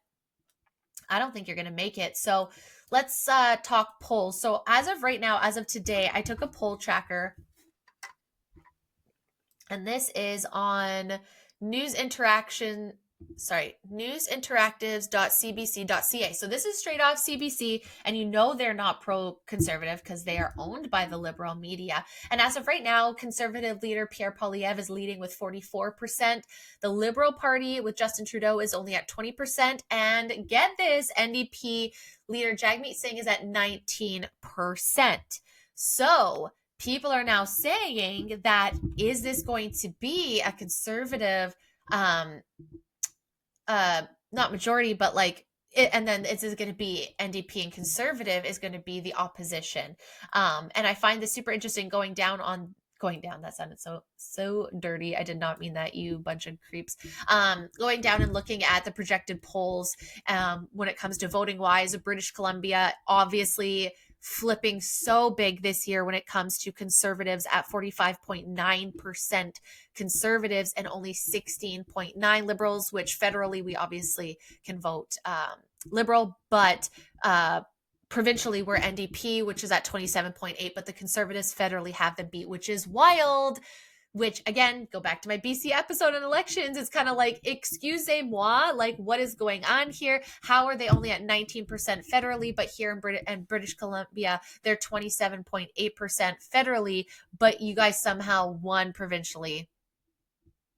I don't think you're going to make it. So let's talk polls. So as of right now, as of today, I took a poll tracker, and this is on newsinteractives.cbc.ca. So this is straight off CBC, and you know they're not pro-conservative because they are owned by the liberal media. And as of right now, conservative leader Pierre Poilievre is leading with 44%. The Liberal Party with Justin Trudeau is only at 20%. And get this, NDP leader Jagmeet Singh is at 19%. So people are now saying that, is this going to be a conservative, not majority, but like, and then it's going to be NDP and conservative is going to be the opposition. And I find this super interesting going down, that sounded so dirty. I did not mean that, you bunch of creeps. Going down and looking at the projected polls when it comes to voting wise, British Columbia obviously flipping so big this year when it comes to conservatives at 45.9% conservatives and only 16.9 liberals, which federally we obviously can vote liberal, but provincially we're NDP, which is at 27.8, but the conservatives federally have them beat, which is wild. Which again, go back to my BC episode on elections. It's kind of like, excusez-moi, like what is going on here? How are they only at 19% federally, but here in British Columbia, they're 27.8% federally, but you guys somehow won provincially?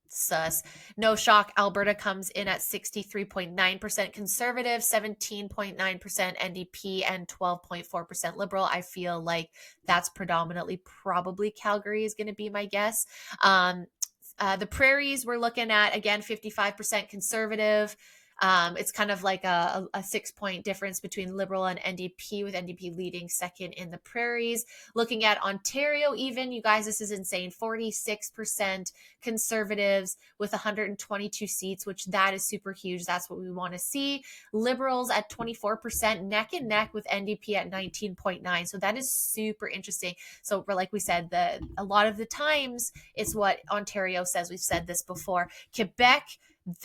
Sus. No shock, Alberta comes in at 63.9% conservative, 17.9% NDP, and 12.4% liberal. I feel like that's predominantly probably Calgary is going to be my guess. The prairies we're looking at, again, 55% conservative. It's kind of like a 6-point difference between Liberal and NDP, with NDP leading second in the prairies. Looking at Ontario, even, you guys, this is insane. 46% conservatives with 122 seats, which that is super huge. That's what we want to see. Liberals at 24%, neck and neck with NDP at 19.9. So that is super interesting. So like we said, a lot of the times it's what Ontario says. We've said this before. Quebec,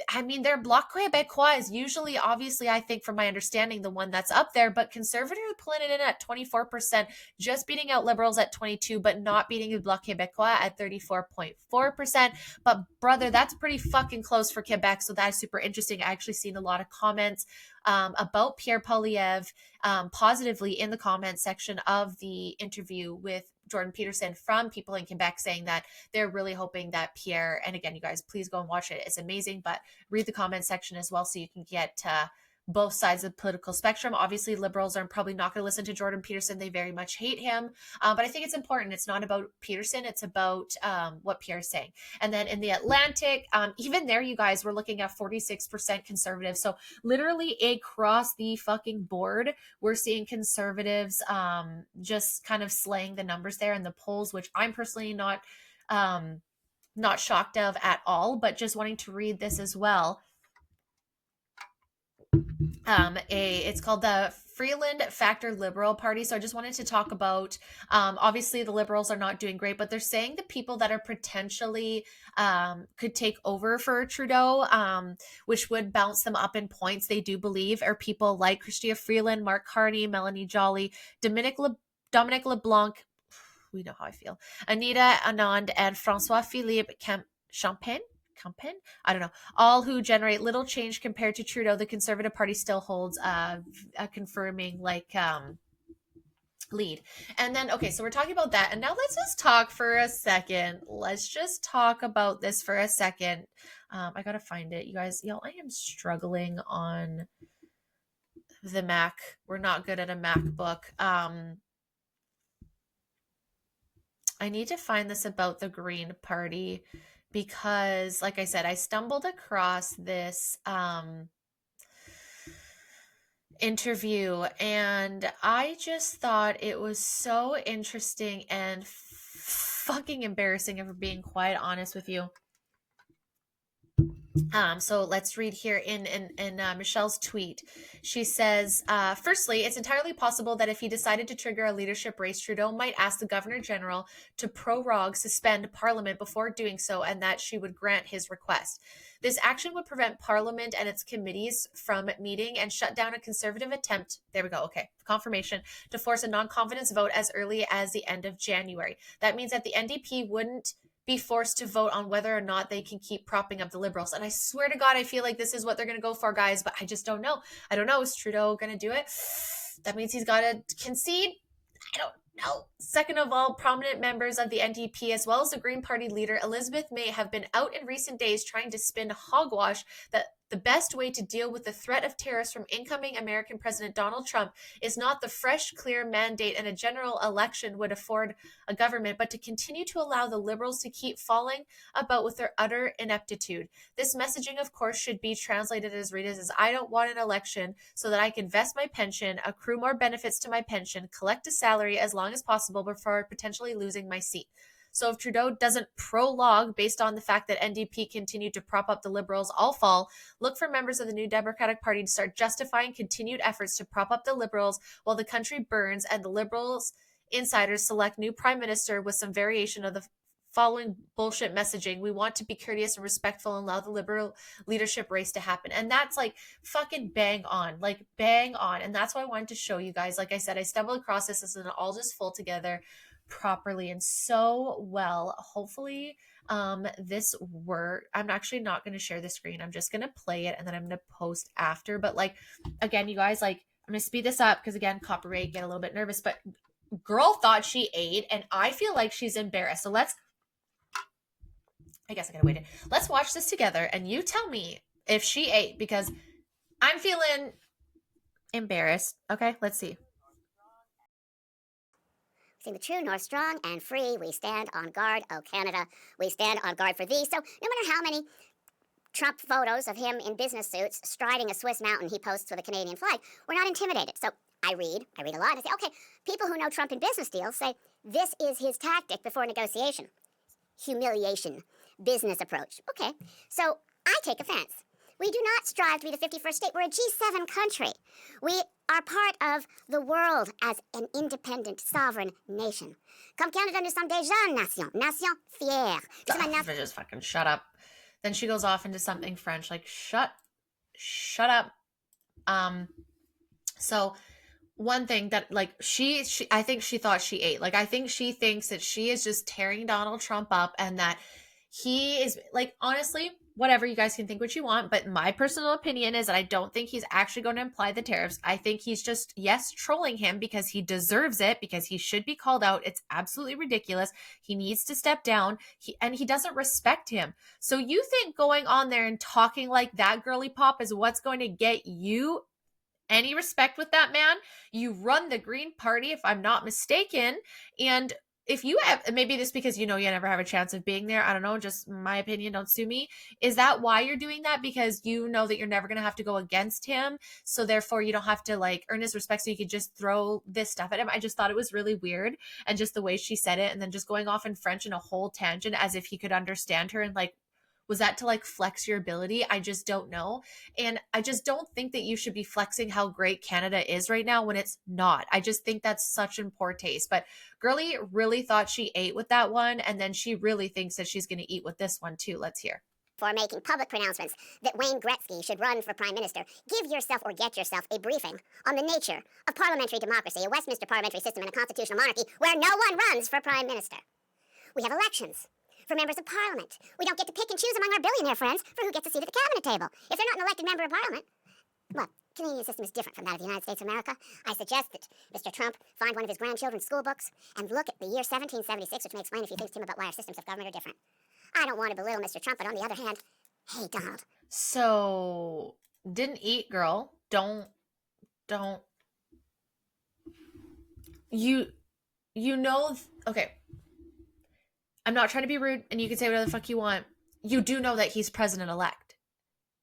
I mean, their Bloc Québécois is usually, obviously, I think from my understanding, the one that's up there, but conservatives are pulling it in at 24%, just beating out liberals at 22, but not beating the Bloc Québécois at 34.4%. But brother, that's pretty fucking close for Quebec, so that's super interesting. I actually seen a lot of comments about Pierre Poilievre positively in the comment section of the interview with Jordan Peterson from people in Quebec, saying that they're really hoping that Pierre, and again, you guys, please go and watch it. It's amazing, but read the comment section as well so you can get both sides of the political spectrum. Obviously, liberals are probably not going to listen to Jordan Peterson. They very much hate him. But I think it's important. It's not about Peterson. It's about what Pierre is saying. And then in the Atlantic, even there, you guys, we're looking at 46% conservative. So literally across the fucking board, we're seeing conservatives just kind of slaying the numbers there in the polls, which I'm personally not shocked of at all, but just wanting to read this as well. It's called the Freeland Factor Liberal Party. So I just wanted to talk about, obviously the Liberals are not doing great, but they're saying the people that are potentially could take over for Trudeau, which would bounce them up in points, they do believe, are people like Chrystia Freeland, Mark Carney, Melanie Joly, Dominic LeBlanc, we know how I feel. Anita Anand and Francois Philippe Champagne? I don't know. All who generate little change compared to Trudeau, the Conservative Party still holds a confirming lead. And then, okay, so we're talking about that. And now let's just talk for a second. Let's just talk about this for a second. I got to find it. You guys, y'all, I am struggling on the Mac. We're not good at a MacBook. I need to find this about the Green Party because, like I said, I stumbled across this interview and I just thought it was so interesting and fucking embarrassing, if we're being quite honest with you. So let's read here in Michelle's tweet. She says, firstly, it's entirely possible that if he decided to trigger a leadership race, Trudeau might ask the Governor General to prorogue, suspend Parliament before doing so, and that she would grant his request. This action would prevent Parliament and its committees from meeting and shut down a Conservative attempt, there we go, okay, confirmation, to force a non-confidence vote as early as the end of January. That means that the NDP wouldn't be forced to vote on whether or not they can keep propping up the Liberals. And I swear to God, I feel like this is what they're going to go for, guys, but I just don't know. I don't know. Is Trudeau going to do it? That means he's got to concede? I don't know. Second of all, prominent members of the NDP, as well as the Green Party leader, Elizabeth May, have been out in recent days trying to spin hogwash that the best way to deal with the threat of tariffs from incoming American President Donald Trump is not the fresh, clear mandate and a general election would afford a government, but to continue to allow the Liberals to keep falling about with their utter ineptitude. This messaging, of course, should be translated as read as I don't want an election so that I can vest my pension, accrue more benefits to my pension, collect a salary as long as possible before potentially losing my seat. So if Trudeau doesn't prologue based on the fact that NDP continued to prop up the Liberals all fall, look for members of the New Democratic Party to start justifying continued efforts to prop up the Liberals while the country burns and the Liberals insiders select new prime minister with some variation of the following bullshit messaging. We want to be courteous and respectful and allow the Liberal leadership race to happen. And that's like fucking bang on, like bang on. And that's why I wanted to show you guys. Like I said, I stumbled across this as it all just full together properly and so well. Hopefully this work. I'm actually not going to share the screen. I'm just going to play it and then I'm going to post after. But like, again, you guys, like, I'm going to speed this up because again, copyright, get a little bit nervous, but girl thought she ate and I feel like she's embarrassed. So I guess I gotta wait. Let's watch this together and you tell me if she ate because I'm feeling embarrassed. Okay, let's see. Sing the true north strong and free, we stand on guard, oh Canada, we stand on guard for thee. So no matter how many Trump photos of him in business suits striding a Swiss mountain he posts with a Canadian flag, we're not intimidated. So I read a lot, and I say, okay, people who know Trump in business deals say this is his tactic before negotiation. Humiliation, business approach. Okay, so I take offense. We do not strive to be the 51st state. We're a G7 country. We are part of the world as an independent, sovereign nation. Comme Canada, nous sommes déjà une nation. Nation fière. Just fucking shut up. Then she goes off into something French, like, shut up. So one thing that, like, she I think she thought she ate. Like, I think she thinks that she is just tearing Donald Trump up and that he is, like, honestly, whatever, you guys can think what you want, but my personal opinion is that I don't think he's actually going to imply the tariffs. I think he's just, yes, trolling him because he deserves it, because he should be called out. It's absolutely ridiculous. He needs to step down, and he doesn't respect him. So you think going on there and talking like that, girly pop, is what's going to get you any respect with that man? You run the Green Party, if I'm not mistaken, and if you have, maybe this because you know you never have a chance of being there, I don't know, just my opinion, don't sue me. Is that why you're doing that? Because you know that you're never going to have to go against him, so therefore you don't have to, like, earn his respect, so you could just throw this stuff at him? I just thought it was really weird, and just the way she said it, and then just going off in French in a whole tangent as if he could understand her, and like, was that to like flex your ability? I just don't know. And I just don't think that you should be flexing how great Canada is right now when it's not. I just think that's such in poor taste. But girly really thought she ate with that one. And then she really thinks that she's going to eat with this one too. Let's hear. for making public pronouncements that Wayne Gretzky should run for Prime Minister, give yourself or get yourself a briefing on the nature of parliamentary democracy, a Westminster parliamentary system, and a constitutional monarchy where no one runs for Prime Minister. We have elections for members of Parliament. We don't get to pick and choose among our billionaire friends for who gets a seat at the cabinet table. If they're not an elected member of Parliament, well, the Canadian system is different from that of the United States of America. I suggest that Mr. Trump find one of his grandchildren's school books and look at the year 1776, which may explain if he thinks to him about why our systems of government are different. I don't want to belittle Mr. Trump, but on the other hand, hey, Donald. So, didn't eat, girl. Don't. You know, okay. I'm not trying to be rude, and you can say whatever the fuck you want. You do know that he's president-elect.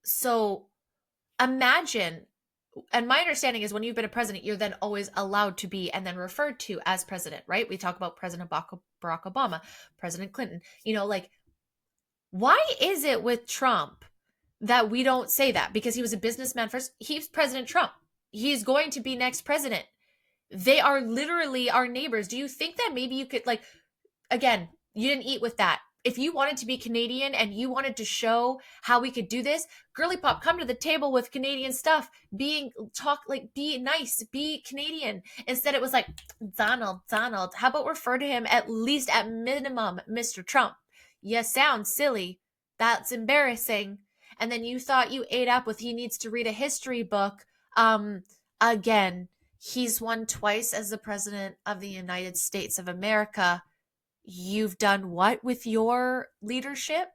So, imagine, and my understanding is when you've been a president, you're then always allowed to be and then referred to as president, right? We talk about President Barack Obama, President Clinton, like, why is it with Trump that we don't say that? Because he was a businessman first. He's President Trump. He's going to be next president. They are literally our neighbors. Do you think that maybe you could, again, you didn't eat with that. If you wanted to be Canadian and you wanted to show how we could do this, girly pop, come to the table with Canadian stuff, be nice, be Canadian. Instead, it was like, Donald, how about refer to him at least at minimum, Mr. Trump? You sound silly. That's embarrassing. And then you thought you ate up with he needs to read a history book. Again, he's won twice as the president of the United States of America. You've done what with your leadership?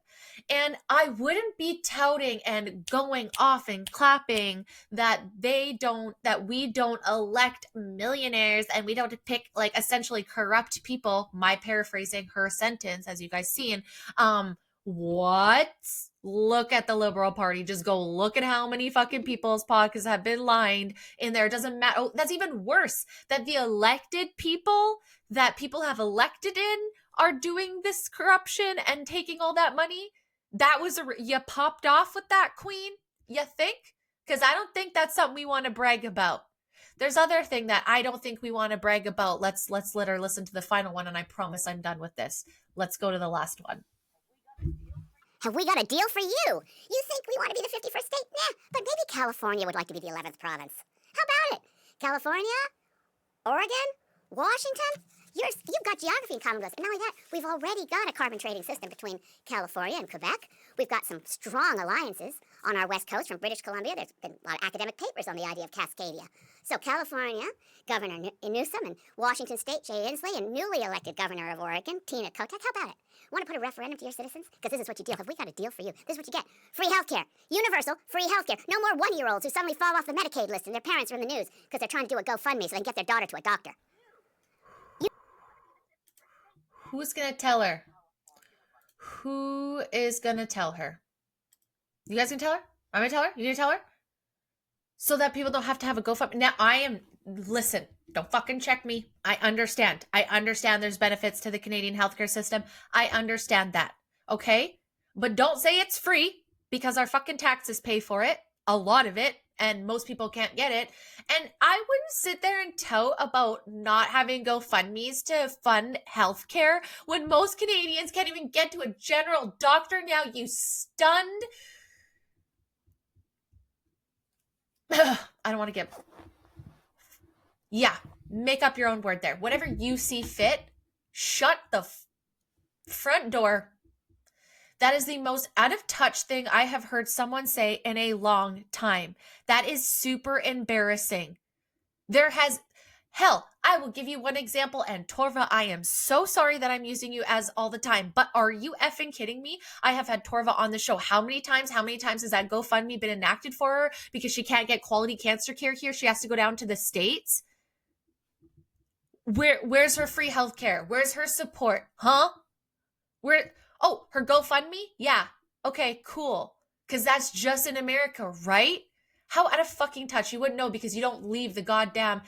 And I wouldn't be touting and going off and clapping that we don't elect millionaires and we don't pick essentially corrupt people. My paraphrasing her sentence, as you guys seen. What? Look at the Liberal Party. Just go look at how many fucking people's pockets have been lined in there. It doesn't matter. Oh, that's even worse. That the elected people that people have elected in are doing this corruption and taking all that money. That was you popped off with that, Queen? You think? Because I don't think that's something we want to brag about. There's other thing that I don't think we want to brag about. Let's let her listen to the final one, and I promise I'm done with this. Let's go to the last one. Have we got a deal for you? You think we want to be the 51st state? Nah, but maybe California would like to be the 11th province. How about it? California? Oregon? Washington? You've got geography in common with us. And not only that, we've already got a carbon trading system between California and Quebec. We've got some strong alliances on our west coast from British Columbia. There's been a lot of academic papers on the idea of Cascadia. So California, Governor Newsom, and Washington State, Jay Inslee, and newly elected Governor of Oregon, Tina Kotek. How about it? Want to put a referendum to your citizens? Because this is what you deal. Have we got a deal for you? This is what you get. Free healthcare. Universal free healthcare. No more one-year-olds who suddenly fall off the Medicaid list and their parents are in the news because they're trying to do a GoFundMe so they can get their daughter to a doctor. Who's going to tell her? Who is going to tell her? You guys going to tell her? I'm going to tell her? You going to tell her? So that people don't have to have a GoFundMe. Now, listen, don't fucking check me. I understand. There's benefits to the Canadian healthcare system. I understand that. Okay? But don't say it's free because our fucking taxes pay for it. A lot of it. And most people can't get it. And I wouldn't sit there and tout about not having GoFundMes to fund healthcare when most Canadians can't even get to a general doctor now, you stunned. I don't want to get... Yeah, make up your own word there. Whatever you see fit, shut the front door. That is the most out of touch thing I have heard someone say in a long time. That is super embarrassing. I will give you one example, and Torva, I am so sorry that I'm using you as all the time, but are you effing kidding me? I have had Torva on the show. How many times has that GoFundMe been enacted for her because she can't get quality cancer care here? She has to go down to the States. Where's her free healthcare? Where's her support? Huh? Oh, her GoFundMe? Yeah. Okay, cool. Because that's just in America, right? How out of fucking touch? You wouldn't know because you don't leave the goddamn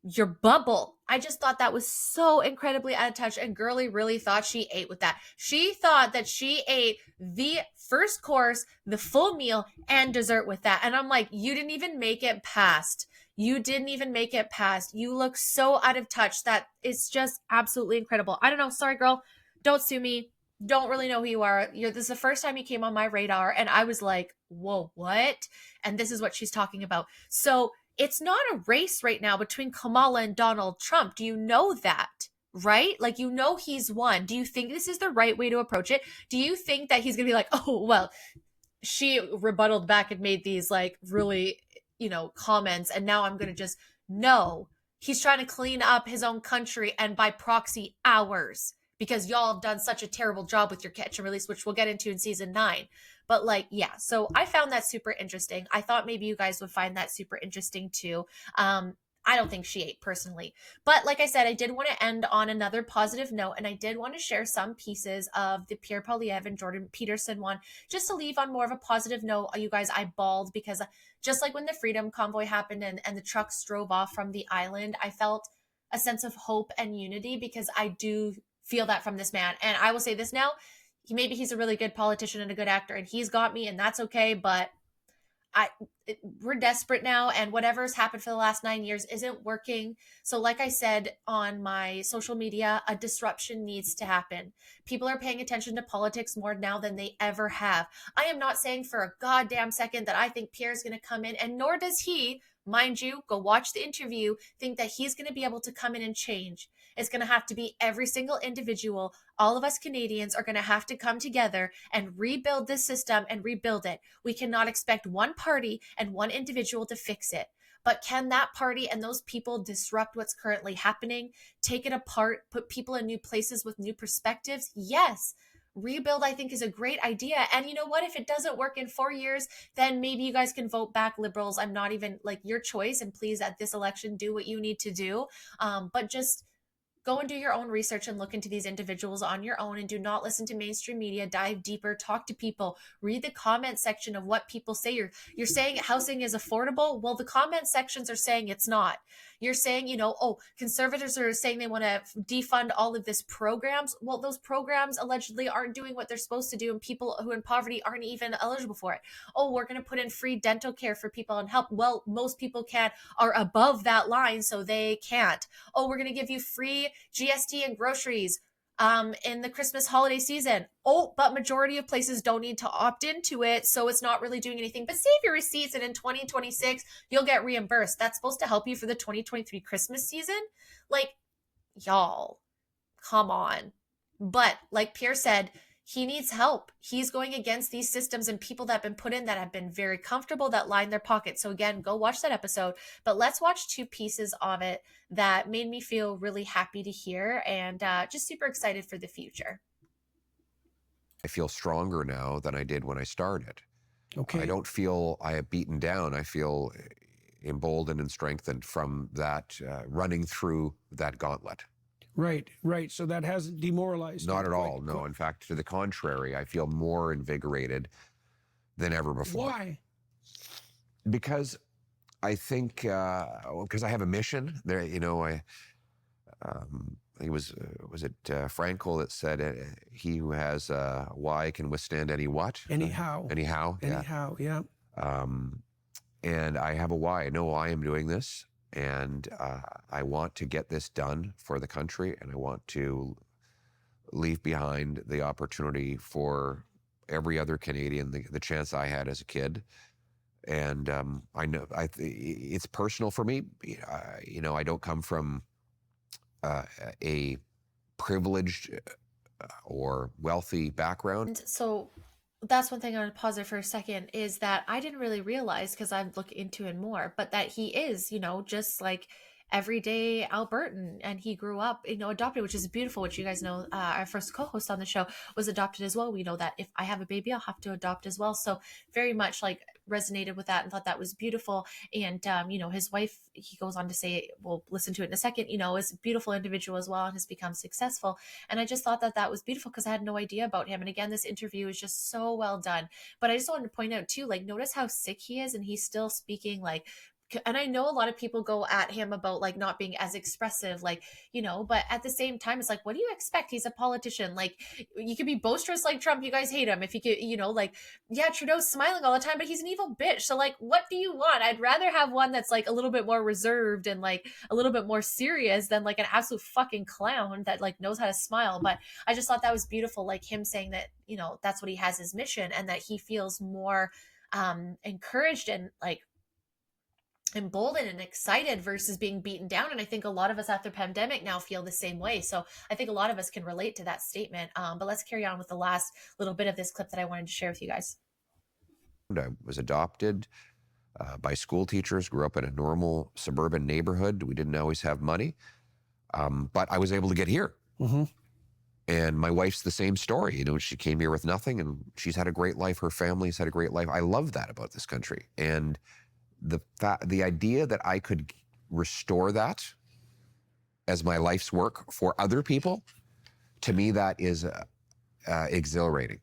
your bubble. I just thought that was so incredibly out of touch, and Girly really thought she ate with that. She thought that she ate the first course, the full meal, and dessert with that. And I'm like, you didn't even make it past. You look so out of touch that it's just absolutely incredible. I don't know. Sorry, girl. Don't sue me. don't really know who you are. This is the first time you came on my radar. And I was like, whoa, what? And this is what she's talking about. So it's not a race right now between Kamala and Donald Trump. Do you know that? Right? Like, he's won. Do you think this is the right way to approach it? Do you think that he's going to be like, oh, well, she rebutted back and made these like really, comments. And now I'm going to just, no, he's trying to clean up his own country and by proxy ours because y'all have done such a terrible job with your catch and release, which we'll get into in season 9. But like, yeah, so I found that super interesting. I thought maybe you guys would find that super interesting too. I don't think she ate personally. But like I said, I did want to end on another positive note, and I did want to share some pieces of the Pierre Poilievre and Jordan Peterson one, just to leave on more of a positive note. You guys, I bawled because just like when the Freedom Convoy happened and the trucks drove off from the island, I felt a sense of hope and unity because I do feel that from this man. And I will say this now, maybe he's a really good politician and a good actor, and he's got me, and that's okay, but we're desperate now, and whatever's happened for the last 9 years isn't working. So like I said on my social media, a disruption needs to happen. People are paying attention to politics more now than they ever have. I am not saying for a goddamn second that I think Pierre's going to come in, and nor does he, mind you, go watch the interview, think that he's going to be able to come in and change. It's going to have to be every single individual. All of us Canadians are going to have to come together and rebuild this system and rebuild it. We cannot expect one party and one individual to fix it. But can that party and those people disrupt what's currently happening, take it apart, put people in new places with new perspectives? Yes. Rebuild, I think, is a great idea. And you know what? If it doesn't work in 4 years, then maybe you guys can vote back Liberals. I'm not even like your choice. And please, at this election, do what you need to do. But just go and do your own research and look into these individuals on your own, and do not listen to mainstream media. Dive deeper, talk to people, read the comment section of what people say. You're saying housing is affordable. Well, the comment sections are saying it's not. You're saying, oh, conservatives are saying they want to defund all of this programs. Well, those programs allegedly aren't doing what they're supposed to do, and people who are in poverty aren't even eligible for it. Oh, we're going to put in free dental care for people and help. Well, most people are above that line, so they can't. Oh, we're going to give you free GST and groceries in the Christmas holiday season. Oh, but majority of places don't need to opt into it, so it's not really doing anything. But save your receipts, and in 2026, you'll get reimbursed. That's supposed to help you for the 2023 Christmas season. Like, y'all, come on. But like Pierre said, he needs help. He's going against these systems and people that have been put in that have been very comfortable, that line their pockets. So again, go watch that episode. But let's watch 2 pieces of it that made me feel really happy to hear, and just super excited for the future. I feel stronger now than I did when I started. Okay. I don't feel I have beaten down. I feel emboldened and strengthened from that running through that gauntlet. Right. So that hasn't demoralized you? Not at all, no. In fact, to the contrary, I feel more invigorated than ever before. Why? Because I think, because I have a mission. There, I think was it Frankel that said, "He who has why can withstand any what?" Anyhow. Yeah. And I have a why. I know why I'm doing this. And I want to get this done for the country, and I want to leave behind the opportunity for every other Canadian, the chance I had as a kid. And I know it's personal for me. I don't come from a privileged or wealthy background. And so that's one thing I want to pause there for a second, is that I didn't really realize, because I've looked into it more, but that he is, just like everyday Albertan, and he grew up, adopted, which is beautiful, which you guys know, our first co-host on the show was adopted as well. We know that if I have a baby, I'll have to adopt as well. So very much like resonated with that and thought that was beautiful. And, his wife, he goes on to say, we'll listen to it in a second, is a beautiful individual as well and has become successful. And I just thought that was beautiful because I had no idea about him. And again, this interview is just so well done. But I just wanted to point out too, like, notice how sick he is, and he's still speaking like and I know a lot of people go at him about like not being as expressive, like, you know, but at the same time, it's like, what do you expect? He's a politician. Like, you could be boisterous like Trump. You guys hate him. If you could, you know, like, yeah, Trudeau's smiling all the time, but he's an evil bitch. So, like, what do you want? I'd rather have one that's like a little bit more reserved and like a little bit more serious than like an absolute fucking clown that like knows how to smile. But I just thought that was beautiful, like him saying that, you know, that's what he has his mission, and that he feels more encouraged and like emboldened and excited versus being beaten down. And I think a lot of us after pandemic now feel the same way. So I think a lot of us can relate to that statement. But let's carry on with the last little bit of this clip that I wanted to share with you guys. I was adopted by school teachers, grew up in a normal suburban neighborhood. We didn't always have money, but I was able to get here. Mm-hmm. And my wife's the same story. You know, she came here with nothing and she's had a great life. Her family's had a great life. I love that about this country. And the idea that I could restore that as my life's work for other people, to me, that is exhilarating.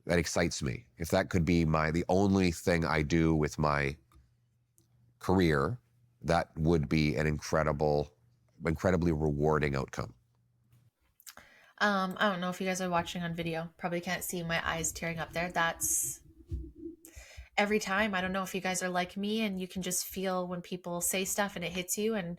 That excites me. If that could be the only thing I do with my career, that would be an incredibly rewarding outcome. I don't know if you guys are watching on video. Probably can't see my eyes tearing up there. That's every time. I don't know if you guys are like me and you can just feel when people say stuff and it hits you. And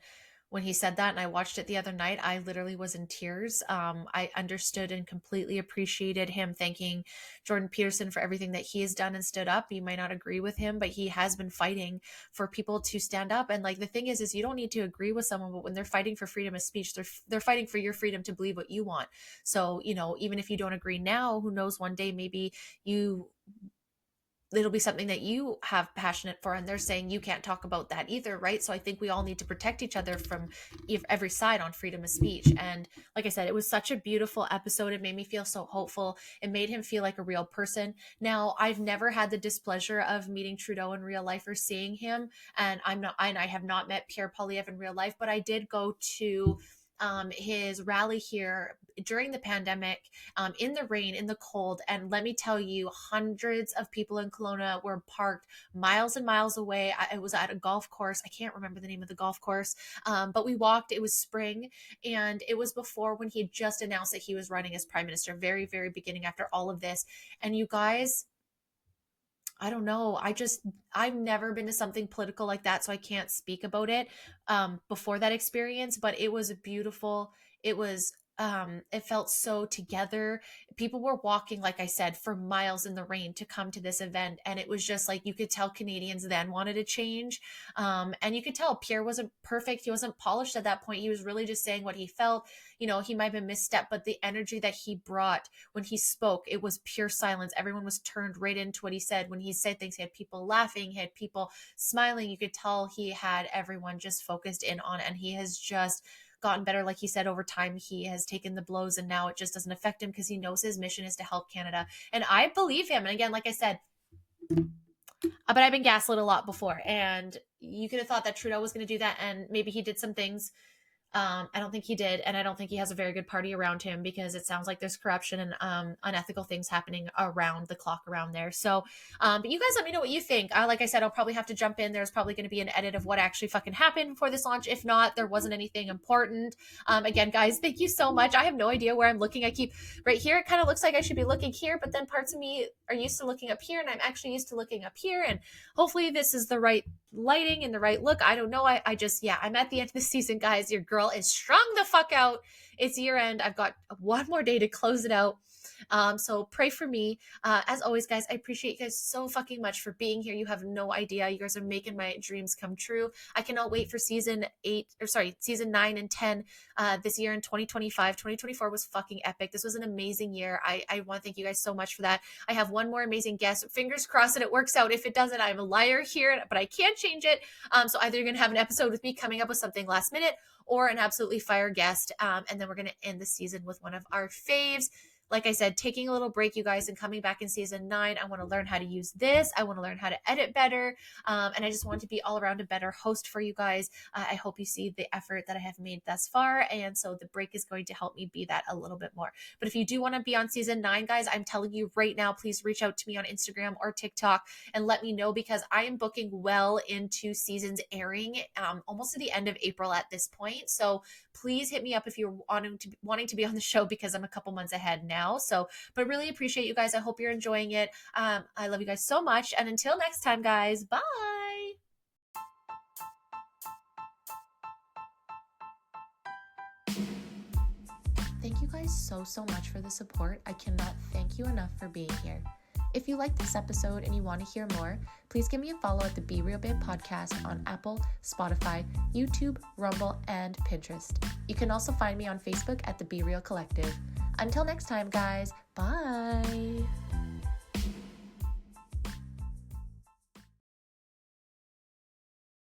when he said that and I watched it the other night, I literally was in tears. I understood and completely appreciated him thanking Jordan Peterson for everything that he has done and stood up. You might not agree with him, but he has been fighting for people to stand up. And like the thing is you don't need to agree with someone, but when they're fighting for freedom of speech, they're fighting for your freedom to believe what you want. So, you know, even if you don't agree now, who knows, one day maybe it'll be something that you have passionate for, and they're saying you can't talk about that either, right? So I think we all need to protect each other from every side on freedom of speech. And like I said, it was such a beautiful episode. It made me feel so hopeful. It made him feel like a real person. Now, I've never had the displeasure of meeting Trudeau in real life or seeing him, and I have not met Pierre Poilievre in real life, but I did go to his rally here during the pandemic, in the rain, in the cold. And let me tell you, hundreds of people in Kelowna were parked miles and miles away. It was at a golf course. I can't remember the name of the golf course, but we walked. It was spring, and it was before when he had just announced that he was running as prime minister, very, very beginning after all of this. And you guys, I don't know. I've never been to something political like that, so I can't speak about it before that experience, but it was beautiful. It felt so together. People were walking, like I said, for miles in the rain to come to this event. And it was just like, you could tell Canadians then wanted to change. And you could tell Pierre wasn't perfect. He wasn't polished at that point. He was really just saying what he felt. You know, he might have been misstep, but the energy that he brought when he spoke, it was pure silence. Everyone was turned right into what he said. When he said things, he had people laughing, he had people smiling. You could tell he had everyone just focused in on it. And he has just gotten better. Like he said, over time, he has taken the blows and now it just doesn't affect him because he knows his mission is to help Canada. And I believe him. And again, like I said, but I've been gaslit a lot before. And you could have thought that Trudeau was going to do that. And maybe he did some things. I don't think he did. And I don't think he has a very good party around him, because it sounds like there's corruption and unethical things happening around the clock around there. So, but you guys let me know what you think. Like I said, I'll probably have to jump in. There's probably going to be an edit of what actually fucking happened before this launch. If not, there wasn't anything important. Again, guys, thank you so much. I have no idea where I'm looking. I keep right here. It kind of looks like I should be looking here, but then parts of me are used to looking up here, and I'm actually used to looking up here. And hopefully this is the right lighting and the right look. I don't know. I'm at the end of the season, guys. Your girl is strung the fuck out. It's year end. I've got one more day to close it out. So pray for me. As always, guys, I appreciate you guys so fucking much for being here. You have no idea. You guys are making my dreams come true. I cannot wait for season 9 and 10 this year in 2025. 2024 was fucking epic. This was an amazing year. I want to thank you guys so much for that. I have one more amazing guest. Fingers crossed that it works out. If it doesn't, I'm a liar here, but I can't change it. So either you're going to have an episode with me coming up with something last minute, or an absolutely fire guest. And then we're going to end the season with one of our faves. like I said, taking a little break, you guys, and coming back in season 9. I want to learn how to use this. I want to learn how to edit better. And I just want to be all around a better host for you guys. I hope you see the effort that I have made thus far. And so the break is going to help me be that a little bit more. But if you do want to be on season 9, guys, I'm telling you right now, please reach out to me on Instagram or TikTok and let me know, because I am booking well into seasons airing almost to the end of April at this point. So please hit me up if you're wanting to be on the show, because I'm a couple months ahead now. So, but really appreciate you guys. I hope you're enjoying it. I love you guys so much. And until next time, guys, bye. Thank you guys so much for the support. I cannot thank you enough for being here. If you like this episode and you want to hear more, please give me a follow at the Be Real Babe podcast on Apple, Spotify, YouTube, Rumble, and Pinterest. You can also find me on Facebook at the Be Real Collective. Until next time, guys, bye.